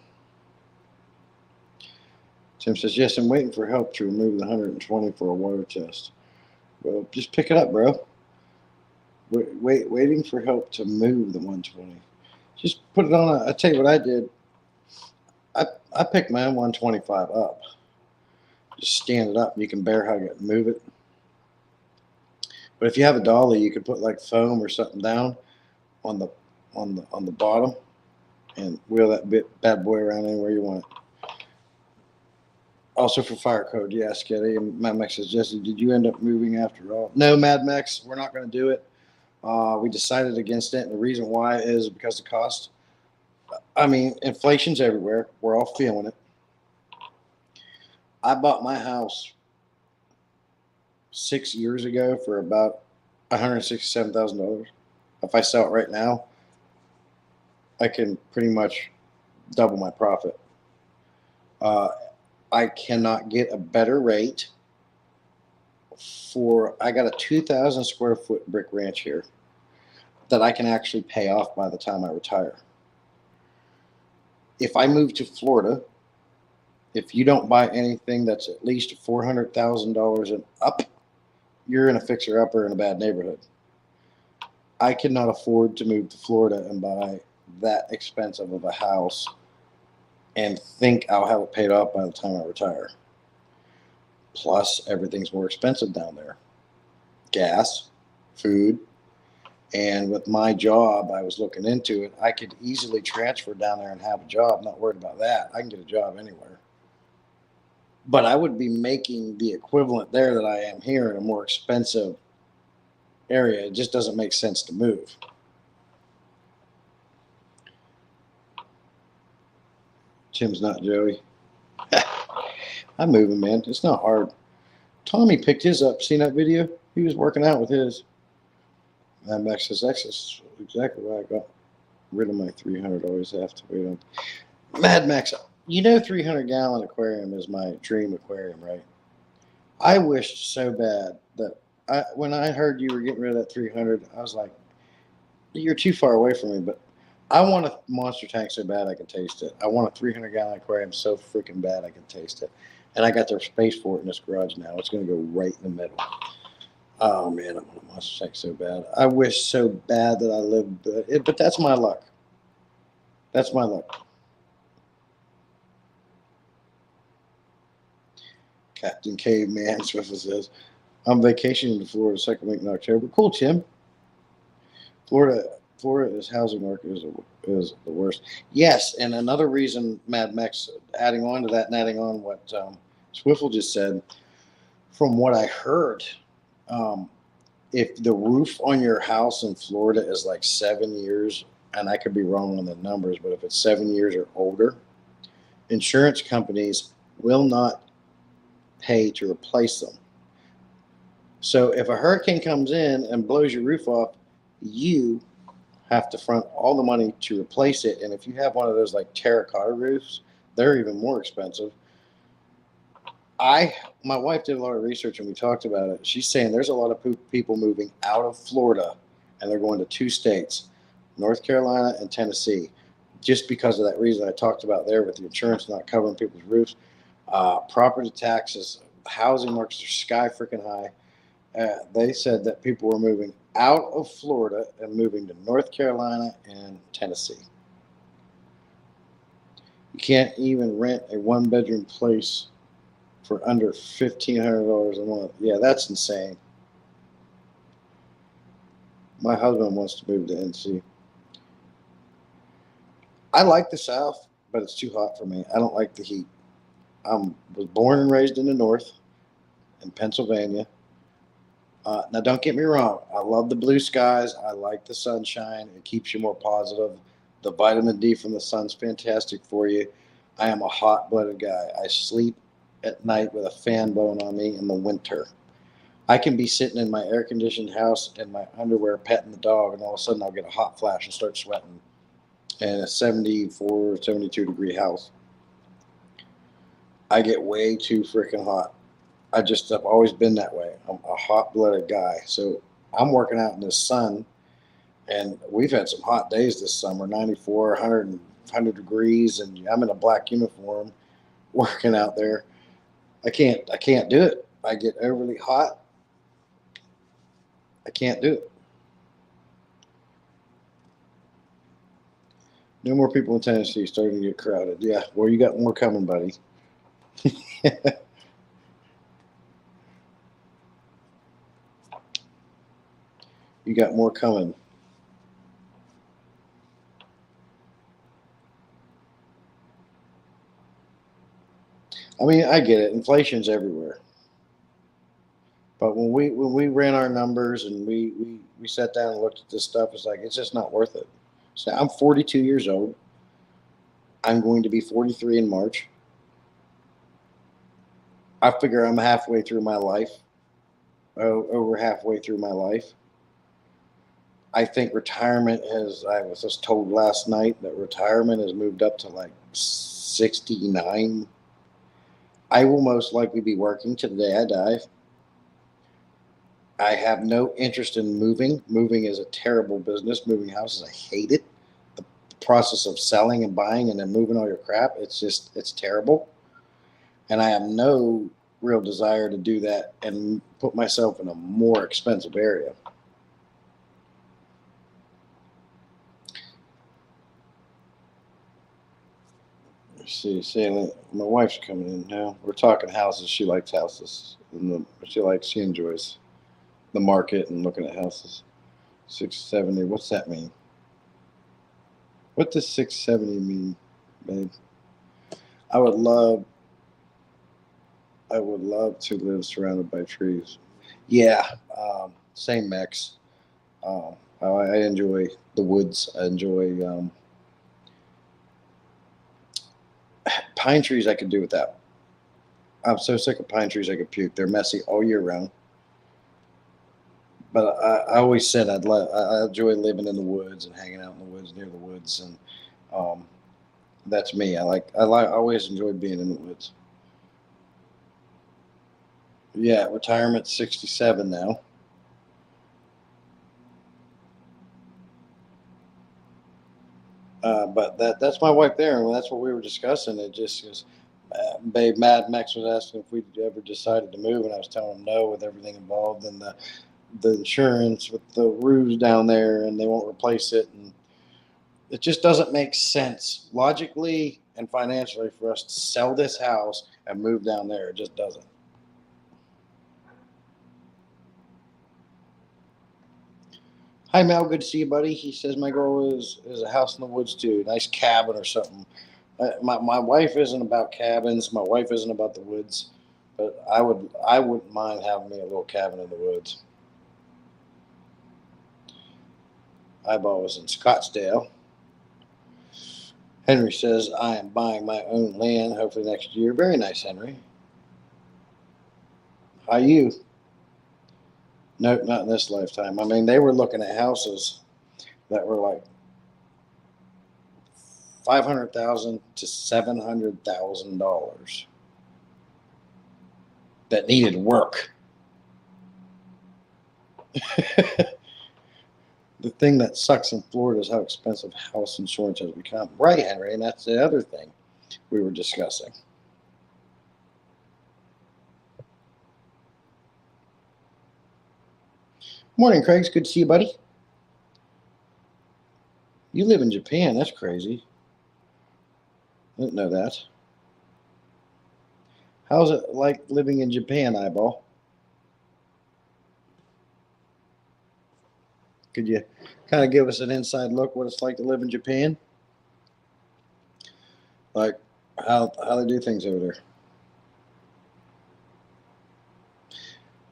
Tim says, yes, I'm waiting for help to remove the 120 for a water test. Well, just pick it up, bro. Waiting for help to move the 120. Just put it on. I tell you what I did. I picked my 125 up. Just stand it up, and you can bear hug it and move it. But if you have a dolly, you could put like foam or something down on the bottom and wheel that bad boy around anywhere you want it. Also for fire code, yes, Kitty. And Mad Max says, Jesse, did you end up moving after all? No, Mad Max, we're not going to do it. We decided against it, and the reason why is because of cost. I mean, inflation's everywhere. We're all feeling it. I bought my house 6 years ago for about $167,000. If I sell it right now, I can pretty much double my profit. I cannot get a better rate I got a 2,000 square foot brick ranch here that I can actually pay off by the time I retire. If I move to Florida, if you don't buy anything that's at least $400,000 and up, you're in a fixer-upper in a bad neighborhood. I cannot afford to move to Florida and buy that expensive of a house and think I'll have it paid off by the time I retire. Plus, everything's more expensive down there. Gas, food, and with my job, I was looking into it. I could easily transfer down there and have a job. Not worried about that. I can get a job anywhere. But I would be making the equivalent there that I am here in a more expensive area. It just doesn't make sense to move. Tim's not Joey. I'm moving, man. It's not hard. Tommy picked his up. Seen that video? He was working out with his. Mad Max says, that's exactly why I got rid of my 300. Always have to wait on. Mad Max, 300-gallon aquarium is my dream aquarium, right? I wished so bad that when I heard you were getting rid of that 300, I was like, you're too far away from me, but I want a monster tank so bad I can taste it. I want a 300-gallon aquarium so freaking bad I can taste it. And I got the space for it in this garage now. It's going to go right in the middle. Oh, man, I want a monster tank so bad. I wish so bad that I lived, but that's my luck. That's my luck. Captain Caveman Swift says, I'm vacationing to Florida second week in October. Cool, Tim. Florida's housing market is the worst. Yes, and another reason, Mad Max, adding on to that and adding on what Swiffle just said, from what I heard, if the roof on your house in Florida is like 7 years, and I could be wrong on the numbers, but if it's 7 years or older, insurance companies will not pay to replace them. So if a hurricane comes in and blows your roof off, you have to front all the money to replace it. And if you have one of those like terracotta roofs, they're even more expensive. My wife did a lot of research and we talked about it. She's saying there's a lot of people moving out of Florida and they're going to two states, North Carolina and Tennessee, just because of that reason I talked about there with the insurance not covering people's roofs. Property taxes, housing markets are sky freaking high. They said that people were moving out of Florida and moving to North Carolina and Tennessee. You can't even rent a one-bedroom place for under $1,500 a month. Yeah, that's insane. My husband wants to move to NC. I like the South, but it's too hot for me. I don't like the heat. I was born and raised in the North, in Pennsylvania. Now, don't get me wrong. I love the blue skies. I like the sunshine. It keeps you more positive. The vitamin D from the sun's fantastic for you. I am a hot-blooded guy. I sleep at night with a fan blowing on me in the winter. I can be sitting in my air-conditioned house in my underwear petting the dog, and all of a sudden I'll get a hot flash and start sweating in a 74, 72-degree house. I get way too freaking hot. I've always been that way. I'm a hot-blooded guy. So I'm working out in the sun, and we've had some hot days this summer, 94, 100 degrees, and I'm in a black uniform working out there. I can't do it. I get overly hot. I can't do it. No more people in Tennessee, starting to get crowded. Yeah, well, you got more coming, buddy. You got more coming. I mean, I get it. Inflation's everywhere. But when we ran our numbers and we sat down and looked at this stuff, it's like it's just not worth it. So I'm 42 years old. I'm going to be 43 in March. I figure I'm halfway through my life, over halfway through my life. I think retirement I was just told last night that retirement has moved up to like 69. I will most likely be working to the day I die. I have no interest in moving. Moving is a terrible business. Moving houses, I hate it. The process of selling and buying and then moving all your crap, it's terrible. And I have no real desire to do that and put myself in a more expensive area. See, my wife's coming in now. We're talking houses. She likes houses. She enjoys the market and looking at houses. 670. What's that mean? What does 670 mean, babe? I would love to live surrounded by trees. Yeah, same mix. I enjoy the woods. I enjoy pine trees. I could do without. I'm so sick of pine trees I could puke. They're messy all year round. But I always said I enjoy living in the woods and hanging out in the woods, near the woods, and that's me. I always enjoyed being in the woods. Yeah, retirement 67 now. But that's my wife there, and that's what we were discussing. It just goes, babe, Mad Max was asking if we'd ever decided to move, and I was telling him no with everything involved and the insurance with the roofs down there, and they won't replace it, and it just doesn't make sense logically and financially for us to sell this house and move down there. It just doesn't. Hi Mel, good to see you, buddy. He says my goal is a house in the woods too, a nice cabin or something. My wife isn't about cabins. My wife isn't about the woods, but I wouldn't mind having me a little cabin in the woods. Eyeball was in Scottsdale. Henry says I am buying my own land hopefully next year. Very nice, Henry. How you? Nope, not in this lifetime. I mean, they were looking at houses that were like $500,000 to $700,000 that needed work. The thing that sucks in Florida is how expensive house insurance has become. Right, Henry, and that's the other thing we were discussing. Morning, Craig. It's good to see you, buddy. You live in Japan. That's crazy. I didn't know that. How's it like living in Japan, Eyeball? Could you kind of give us an inside look what it's like to live in Japan? Like how they do things over there.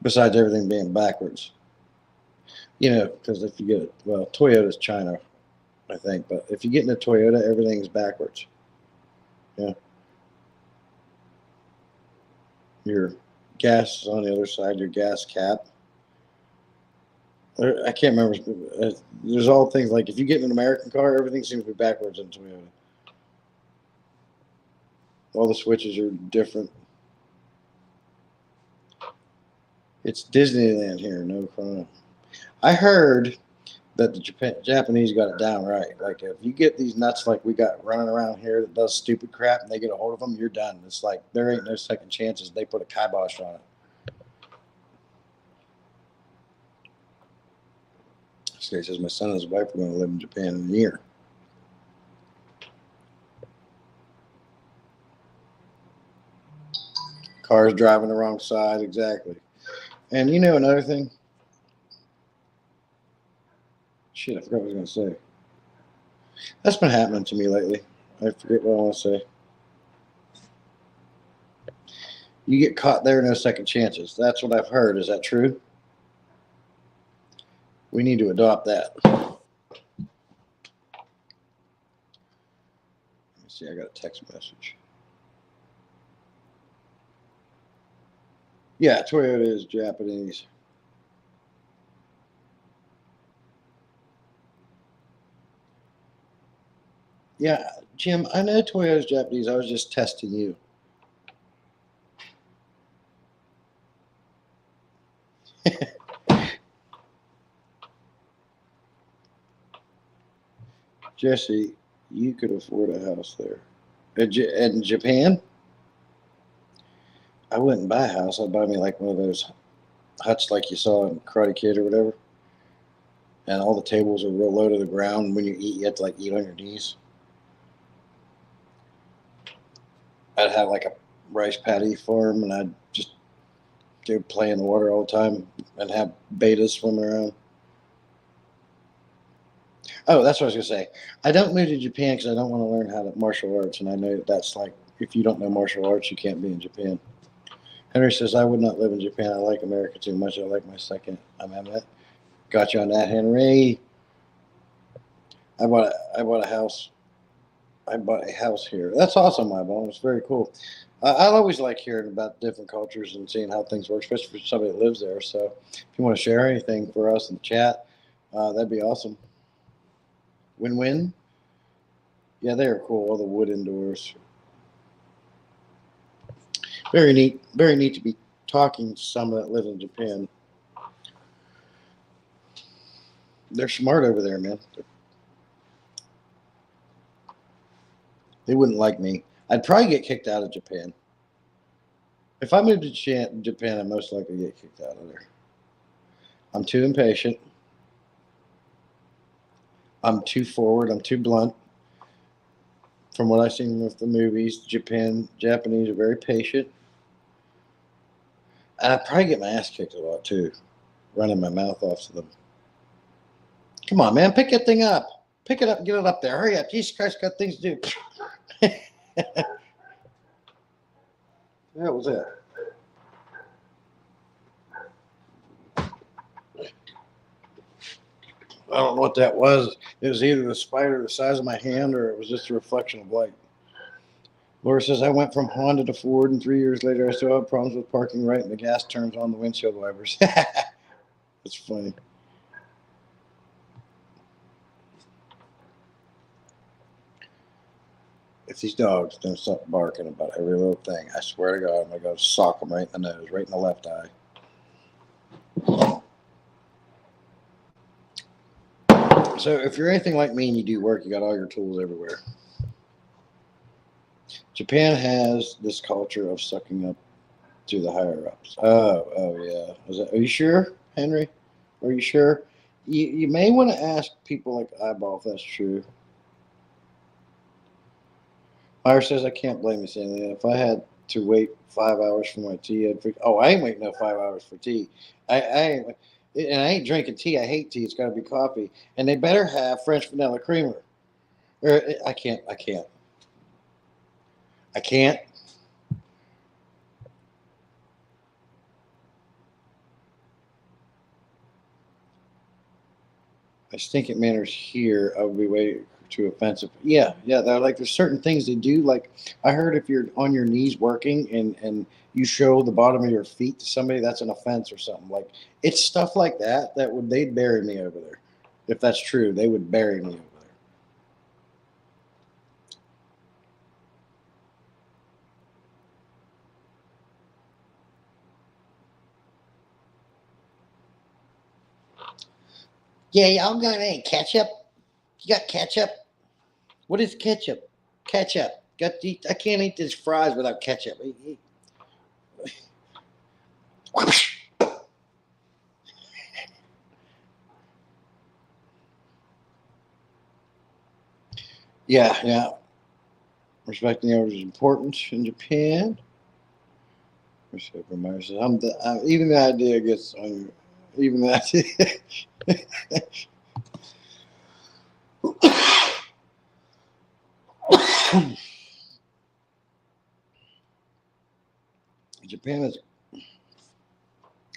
Besides everything being backwards. You know, because if you get it, well, Toyota's China, I think, but if you get into Toyota, everything's backwards. Yeah. Your gas is on the other side, your gas cap. I can't remember. There's all things like if you get in an American car, everything seems to be backwards in Toyota. All the switches are different. It's Disneyland here, no problem. I heard that the Japanese got it down right. Like if you get these nuts like we got running around here that does stupid crap and they get a hold of them, you're done. It's like there ain't no second chances. They put a kibosh on it. So he says my son and his wife are going to live in Japan in a year. Cars driving the wrong side, exactly. And you know another thing? Shit, I forgot what I was going to say. That's been happening to me lately. I forget what I want to say. You get caught there, no second chances. That's what I've heard. Is that true? We need to adopt that. Let me see. I got a text message. Yeah, Toyota is Japanese. Yeah, Jim, I know Toyota's Japanese. I was just testing you. Jesse, you could afford a house there. In Japan, I wouldn't buy a house. I'd buy me like one of those huts like you saw in Karate Kid or whatever. And all the tables are real low to the ground. When you eat, you have to like eat on your knees. I'd have like a rice paddy farm, and I'd just go play in the water all the time and have betas swimming around. Oh, that's what I was gonna say. I don't move to Japan because I don't want to learn how to martial arts, and I know that's like if you don't know martial arts, you can't be in Japan. Henry says I would not live in Japan. I like America too much. I like my second amendment. Got you on that, Henry. I bought a house. I bought a house here. That's awesome, my ball. It's very cool. I always like hearing about different cultures and seeing how things work, especially for somebody that lives there. So, if you want to share anything for us in the chat, that'd be awesome. Win-win. Yeah, they are cool. All the wood indoors. Very neat. Very neat to be talking to someone that lives in Japan. They're smart over there, man. They wouldn't like me. I'd probably get kicked out of Japan. If I moved to Japan, I'd most likely get kicked out of there. I'm too impatient. I'm too forward. I'm too blunt. From what I've seen with the movies, Japanese are very patient. And I'd probably get my ass kicked a lot too, running my mouth off to them. Come on, man, pick that thing up. Pick it up and get it up there. Hurry up. Jesus Christ, got things to do. That was it. I don't know what that was. It was either the spider the size of my hand or it was just a reflection of light. Laura says, I went from Honda to Ford, and 3 years later, I still have problems with parking right, and the gas turns on the windshield wipers. It's funny. If these dogs don't stop barking about every little thing, I swear to God, I'm going to go sock them right in the nose, right in the left eye. So if you're anything like me and you do work, you got all your tools everywhere. Japan has this culture of sucking up to the higher ups. Oh yeah. Are you sure, Henry? Are you sure? You may want to ask people like Eyeball if that's true. Myra says I can't blame you saying that. If I had to wait 5 hours for my tea, I ain't waiting no 5 hours for tea. I ain't, and I ain't drinking tea. I hate tea. It's got to be coffee, and they better have French vanilla creamer. Or I can't. My stinking manners here, I would be way too offensive. Yeah. They're like there's certain things they do. Like I heard if you're on your knees working and you show the bottom of your feet to somebody, that's an offense or something. Like it's stuff like that they'd bury me over there. If that's true, they would bury me over there. Yeah, y'all got any ketchup? You got ketchup? What is ketchup? Ketchup. I can't eat these fries without ketchup. Yeah. Respecting the elders is important in Japan. Even the idea gets on you. Even the idea. Japan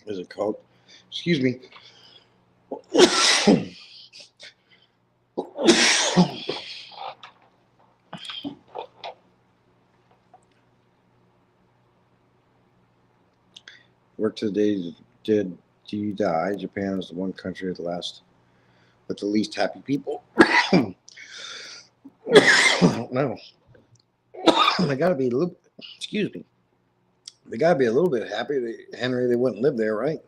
is a cult. Excuse me. Work to the day did you die? Japan is the one country with the least happy people. I don't know. They gotta be a little. Excuse me. They gotta be a little bit happy. Henry, they wouldn't live there, right?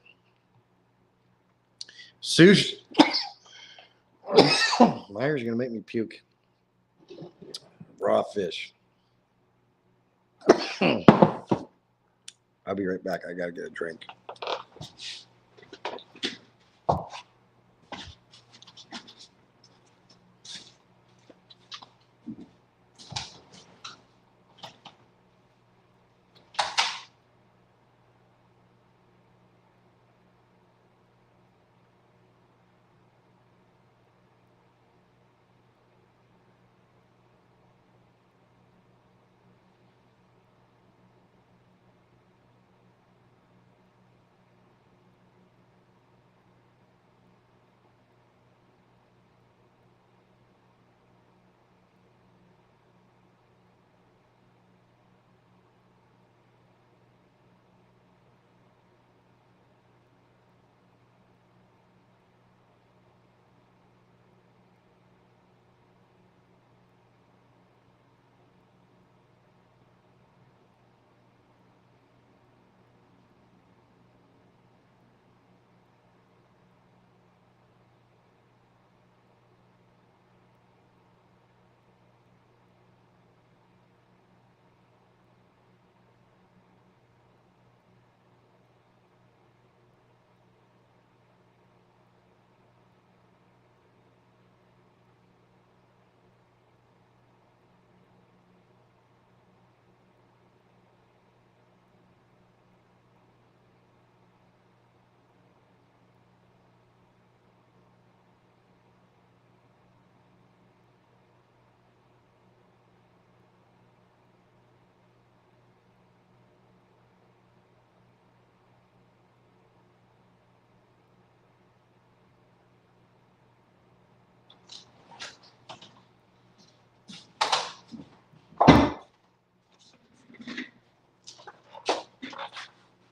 Sushi. Myers gonna make me puke. Raw fish. I'll be right back. I gotta get a drink.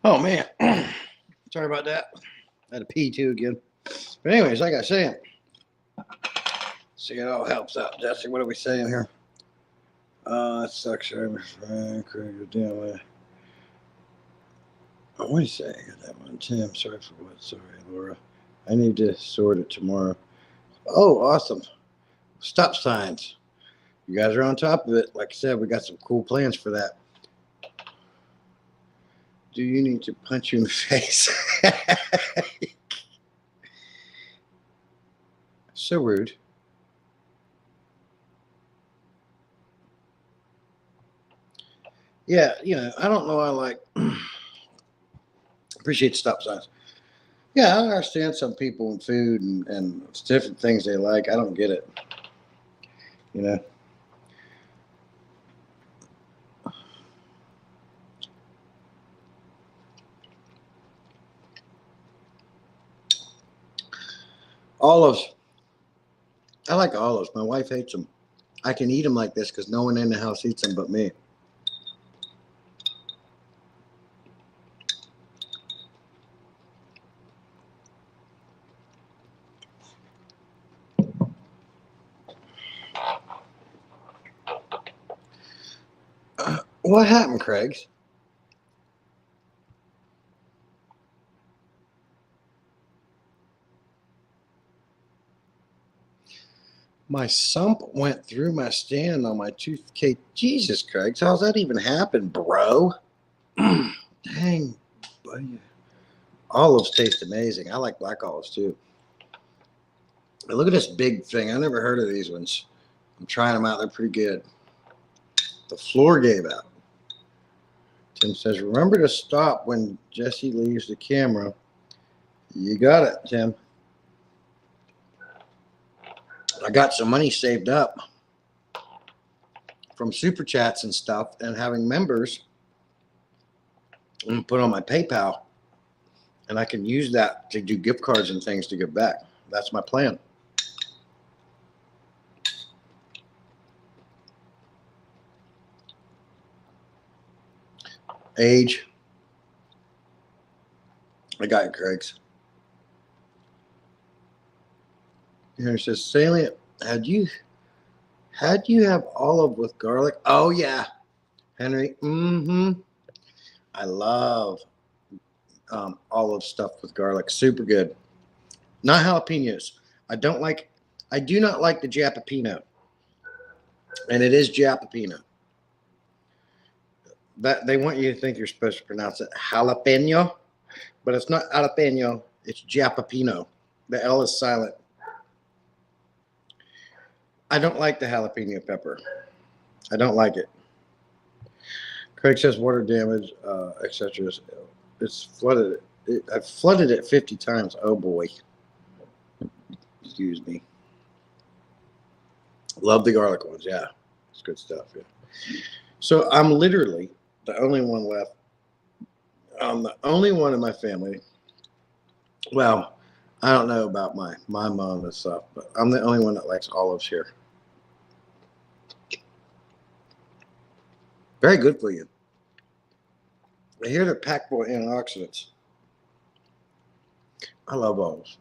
Oh man, sorry about that. I had to pee too again. But anyways, like I said, see it all helps out. Jesse, what are we saying here? It sucks. I'm Craig. Damn. What do you say? I got that one. Tim, sorry for what? Sorry, Laura. I need to sort it tomorrow. Oh, awesome. Stop signs. You guys are on top of it. Like I said, we got some cool plans for that. Do you need to punch you in the face? So rude. Yeah, I don't know. I like appreciate stop signs. Yeah, I understand some people in food and different things they like. I don't get it. You know. Olives. I like olives. My wife hates them. I can eat them like this because no one in the house eats them but me. What happened, Craig? My sump went through my stand on my toothcake. Jesus, Craig, how's that even happen, bro? Dang, buddy. Olives taste amazing. I like black olives too. But look at this big thing. I never heard of these ones. I'm trying them out. They're pretty good. The floor gave out. Tim says, remember to stop when Jesse leaves the camera. You got it, Tim. I got some money saved up from super chats and stuff and having members and put on my PayPal. And I can use that to do gift cards and things to give back. That's my plan. Age. I got you, Craig's. Here it says salient. Had you have olive with garlic? Oh yeah, Henry. I love olive stuff with garlic. Super good. Not jalapenos. I do not like the Japapino. And it is Japapino. That they want you to think you're supposed to pronounce it jalapeno, but it's not jalapeno, it's Japapino. The L is silent. I don't like the jalapeno pepper. I don't like it. Craig says water damage, etc. It's flooded. I've flooded it 50 times. Oh boy. Excuse me. Love the garlic ones. Yeah, it's good stuff. Yeah. So I'm literally the only one left. I'm the only one in my family. Well, I don't know about my mom and stuff, but I'm the only one that likes olives here. Very good for you. I hear they're packed full of antioxidants. I love olives.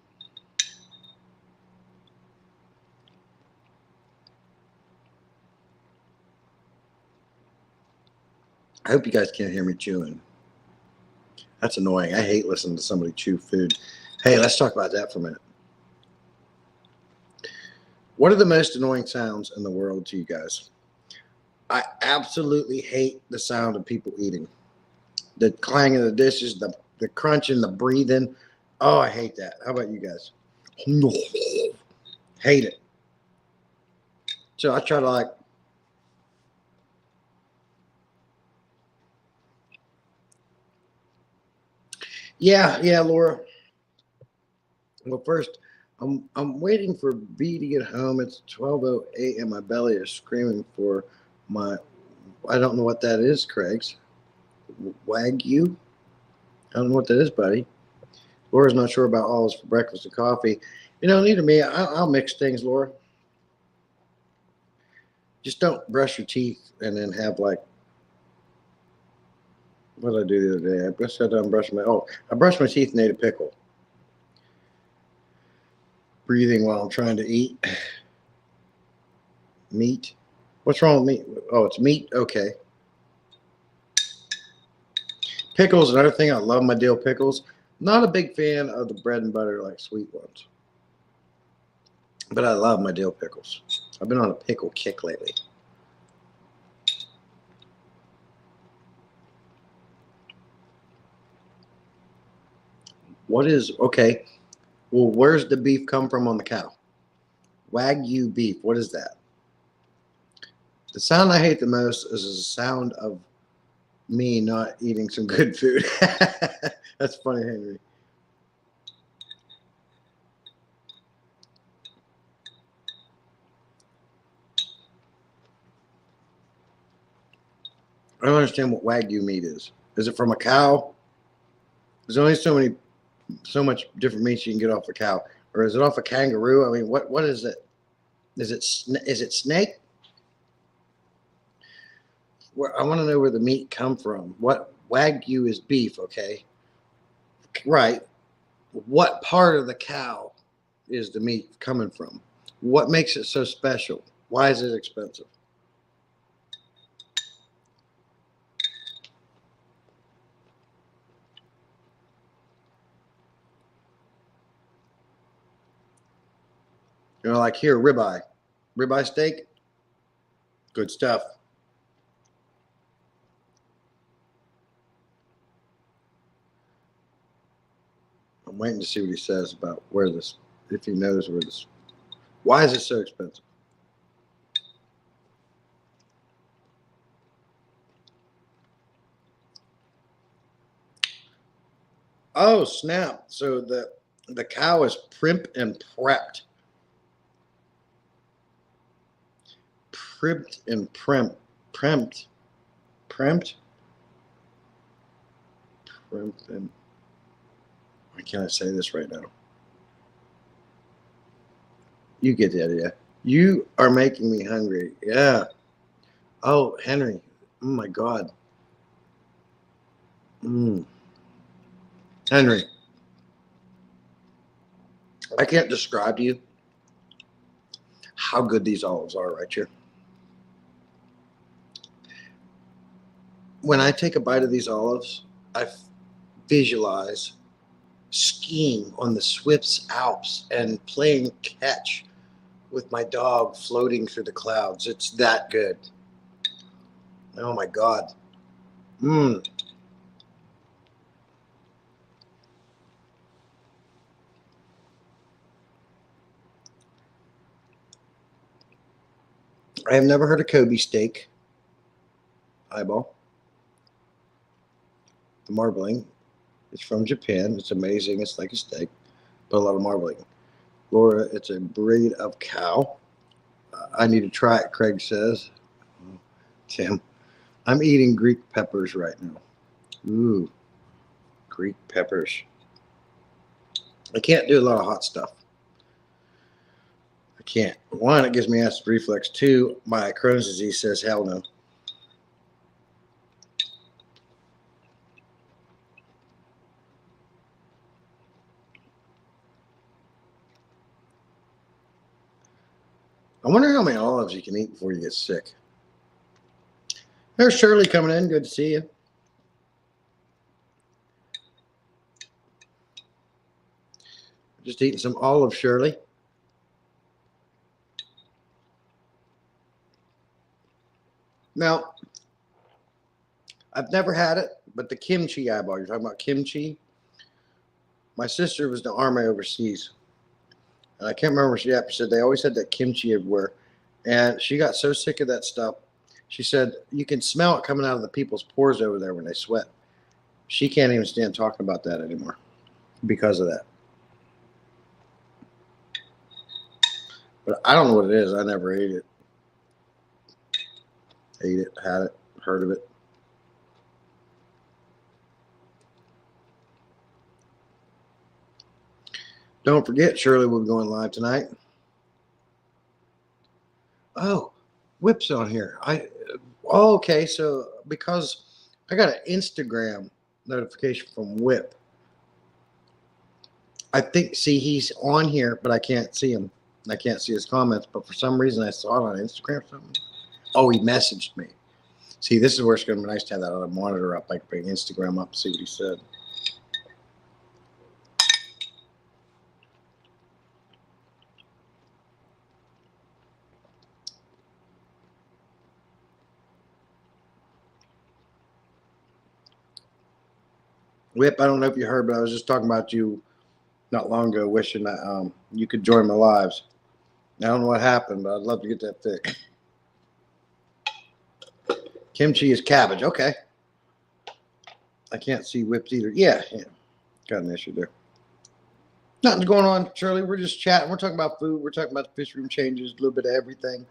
I hope you guys can't hear me chewing. That's annoying. I hate listening to somebody chew food. Hey, let's talk about that for a minute. What are the most annoying sounds in the world to you guys? I absolutely hate the sound of people eating. The clang of the dishes, the crunching, the breathing. Oh, I hate that. How about you guys? Hate it. So I try to yeah, Laura. Well, first, I'm waiting for B to get home. It's 12:08 and my belly is screaming for my. I don't know what that is, Craig's. Wagyu? I don't know what that is, buddy. Laura's not sure about olives for breakfast and coffee. Neither me. I'll mix things, Laura. Just don't brush your teeth and then have what did I do the other day? I sat down and brushed I brushed my teeth and ate a pickle. Breathing while I'm trying to eat meat. What's wrong with meat? Oh, it's meat? Okay. Pickles, another thing. I love my dill pickles. Not a big fan of the bread and butter like sweet ones. But I love my dill pickles. I've been on a pickle kick lately. What is, okay, well, where's the beef come from on the cow? Wagyu beef. What is that? The sound I hate the most is the sound of me not eating some good food. That's funny, Henry. I don't understand what Wagyu meat is. Is it from a cow? There's only so much different meats you can get off a cow, or is it off a kangaroo? I mean, what is it? Is it snake? Where I want to know where the meat come from. What Wagyu is beef, okay? Right. What part of the cow is the meat coming from? What makes it so special? Why is it expensive? You know, like here, ribeye steak, good stuff. I'm waiting to see what he says about where this, if he knows where this. Why is it so expensive? Oh snap! So the cow is primped and prepped, primped and primped, primped, primped and. Why can't I say this right now? You get the idea. You are making me hungry. Yeah. Oh, Henry. Oh my God. Henry, I can't describe to you how good these olives are right here. When I take a bite of these olives, I visualize skiing on the Swiss Alps and playing catch with my dog floating through the clouds. It's that good. Oh my God. I have never heard of Kobe steak. Eyeball. The marbling. It's from Japan. It's amazing. It's like a steak, but a lot of marbling. Laura, it's a breed of cow. I need to try it, Craig says. Tim, I'm eating Greek peppers right now. Ooh, Greek peppers. I can't do a lot of hot stuff. I can't. One, it gives me acid reflux. Two, my Crohn's disease says hell no. I wonder how many olives you can eat before you get sick. There's Shirley coming in. Good to see you. Just eating some olive, Shirley. Now, I've never had it, but the kimchi eyeball, you're talking about kimchi? My sister was in the army overseas, and I can't remember what she had, but she said they always had that kimchi everywhere. And she got so sick of that stuff. She said, you can smell it coming out of the people's pores over there when they sweat. She can't even stand talking about that anymore because of that. But I don't know what it is. I never ate it. Ate it, had it, heard of it. Don't forget, Shirley will be going live tonight. Oh, Whip's on here. Okay, so because I got an Instagram notification from Whip. I think, see, he's on here, but I can't see him. I can't see his comments, but for some reason I saw it on Instagram or something. Oh, he messaged me. See, this is where it's going to be nice to have that other monitor up. I can bring Instagram up and see what he said. Whip, I don't know if you heard, but I was just talking about you not long ago, wishing that you could join my lives. I don't know what happened, but I'd love to get that fixed. Kimchi is cabbage. Okay. I can't see Whips either. Yeah. Got an issue there. Nothing's going on, Shirley. We're just chatting. We're talking about food. We're talking about the fish room changes, a little bit of everything.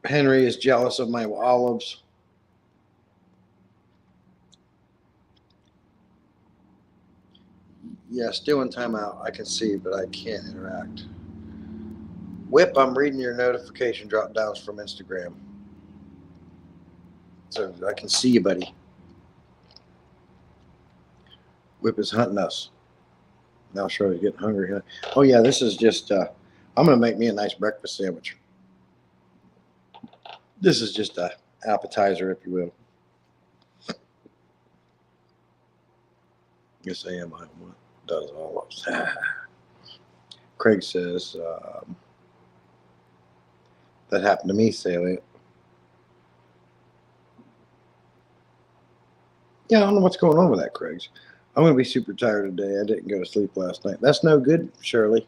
Henry is jealous of my olives. Yeah, still in timeout. I can see, but I can't interact. Whip, I'm reading your notification drop downs from Instagram. So I can see you, buddy. Whip is hunting us. Now Shirley's getting hungry. Huh? Oh, yeah, this is just, I'm going to make me a nice breakfast sandwich. This is just a appetizer, if you will. Yes, I am. I does all of that. Craig says, that happened to me, Salient. Yeah, I don't know what's going on with that, Craig's. I'm going to be super tired today. I didn't go to sleep last night. That's no good, Shirley.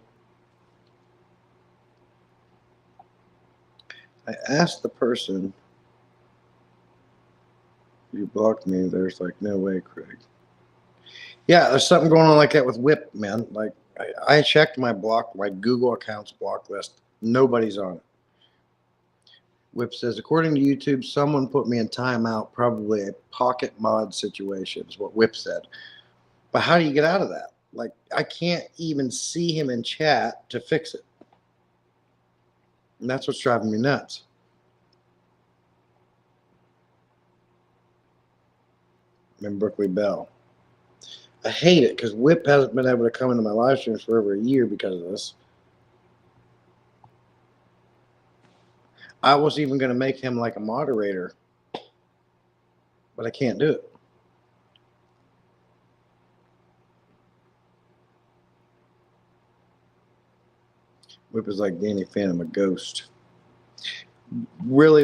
I asked the person, you blocked me. There's like no way, Craig. Yeah, there's something going on like that with Whip, man. Like I checked my Google accounts block list. Nobody's on it. Whip says, according to YouTube, someone put me in timeout, probably a pocket mod situation, is what Whip said. But how do you get out of that? Like, I can't even see him in chat to fix it. And that's what's driving me nuts. And Brooklyn Bell. I hate it because Whip hasn't been able to come into my live streams for over a year because of this. I was even going to make him like a moderator, but I can't do it. Whip is like Danny Phantom, a ghost. Really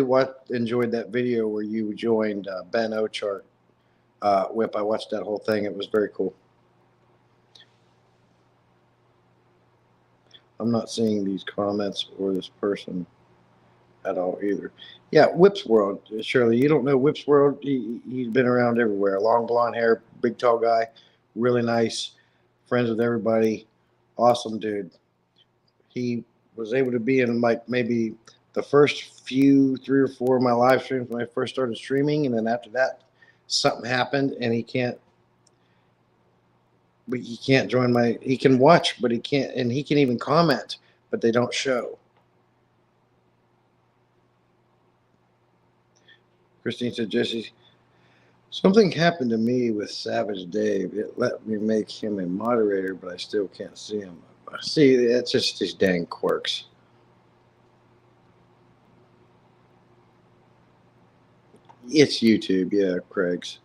enjoyed that video where you joined Ben Ochart. Whip, I watched that whole thing. It was very cool. I'm not seeing these comments or this person at all either. Yeah, Whip's World. Shirley, you don't know Whip's World? He's been around everywhere. Long blonde hair, big tall guy, really nice, friends with everybody, awesome dude. He was able to be in like maybe the first few 3 or 4 of my live streams when I first started streaming, and then after that, something happened, and he can't. But he can't join my. He can watch, but he can't, and he can even comment, but they don't show. Christine said, Jesse, something happened to me with Savage Dave. It let me make him a moderator, but I still can't see him. See, it's just these dang quirks. It's YouTube, yeah, Craig's.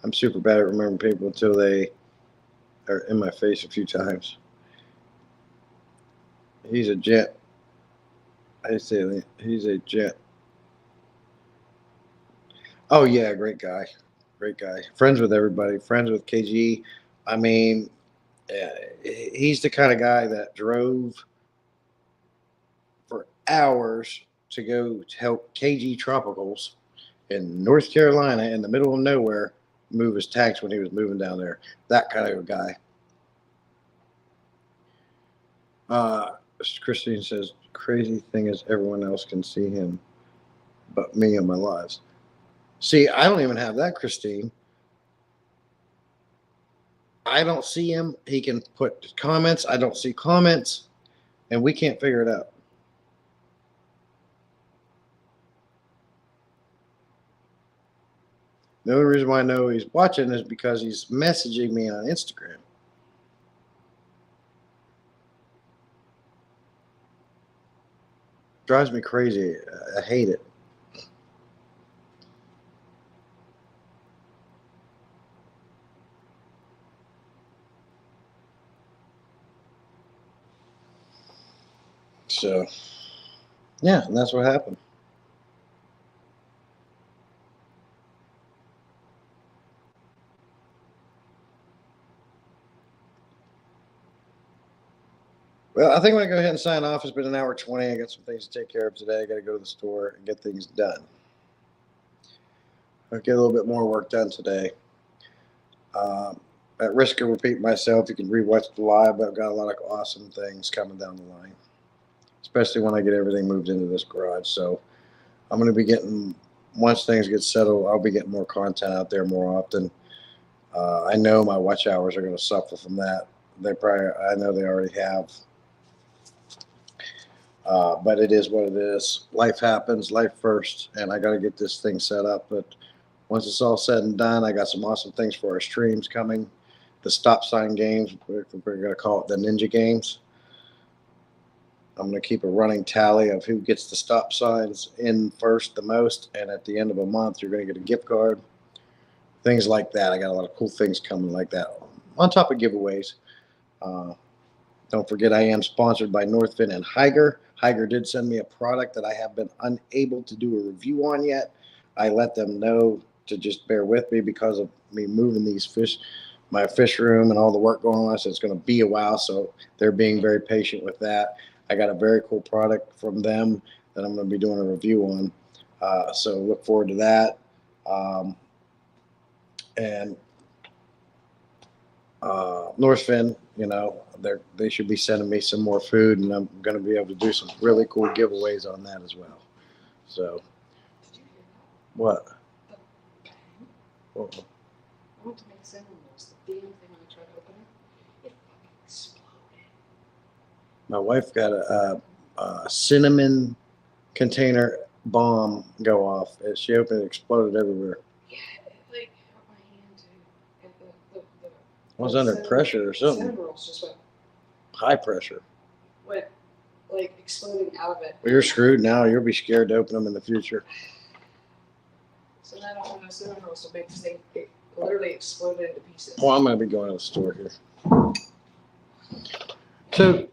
I'm super bad at remembering people until they are in my face a few times. He's a gent. I say he's a gent. Oh yeah, great guy. Great guy. Friends with everybody. Friends with KG. I mean, he's the kind of guy that drove for hours to go to help KG Tropicals in North Carolina in the middle of nowhere move his tanks when he was moving down there. That kind of a guy. Christine says, crazy thing is everyone else can see him but me on my lives. See, I don't even have that, Christine. I don't see him. He can put comments. I don't see comments, and we can't figure it out. The only reason why I know he's watching is because he's messaging me on Instagram. Drives me crazy. I hate it. So, yeah, and that's what happened. Well, I think I'm going to go ahead and sign off. It's been an hour 20. I got some things to take care of today. I got to go to the store and get things done. I'll get a little bit more work done today. At risk of repeating myself, you can rewatch the live, but I've got a lot of awesome things coming down the line, especially when I get everything moved into this garage. So I'm going to be getting, once things get settled, I'll be getting more content out there more often. I know my watch hours are going to suffer from that. I know they already have. But it is what it is. Life happens, life first, and I got to get this thing set up. But once it's all said and done, I got some awesome things for our streams coming. The stop sign games, we're going to call it the Ninja Games. I'm going to keep a running tally of who gets the stop signs in first the most, and at the end of a month, you're going to get a gift card. Things like that. I got a lot of cool things coming like that. On top of giveaways. Don't forget, I am sponsored by Northfin and Higer. Higer did send me a product that I have been unable to do a review on yet. I let them know to just bear with me because of me moving these fish, my fish room and all the work going on. So it's going to be a while. So they're being very patient with that. I got a very cool product from them that I'm going to be doing a review on. So look forward to that. And Northfin, they should be sending me some more food, and I'm going to be able to do some really cool giveaways on that as well. So, Did you hear that? What? The pen? Oh, I went to make cinnamon rolls. The damn thing, when I tried to open it, it fucking exploded. my wife got a cinnamon container bomb go off. As she opened it, exploded everywhere. Yeah, it like hurt my hand too. And the I was under pressure or something. cinnamon rolls just High pressure. went like exploding out of it. Well, you're screwed now. You'll be scared to open them in the future. So now I don't have no cinnamon rolls to make because it literally exploded into pieces. Well, I'm going to be going to the store here. So,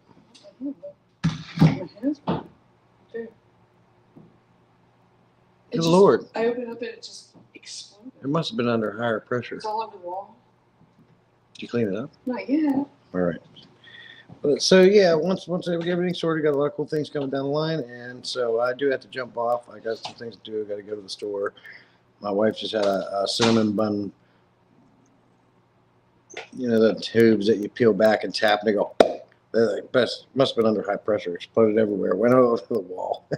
Dude. good Lord. I opened it up and it just exploded. It must have been under higher pressure. It's all over the wall. Did you clean it up? Not yet. All right. So yeah, once I get everything sorted, got a lot of cool things coming down the line, and so I do have to jump off. I got some things to do. I got to go to the store. My wife just had a cinnamon bun. The tubes that you peel back and tap, and they go. They're like best. Must have been under high pressure. Exploded everywhere. Went over the wall.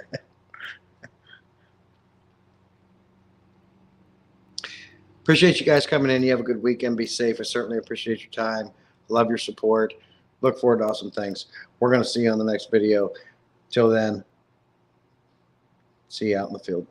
Appreciate you guys coming in. You have a good weekend. Be safe. I certainly appreciate your time. Love your support. Look forward to awesome things. We're going to see you on the next video. Till then, see you out in the field.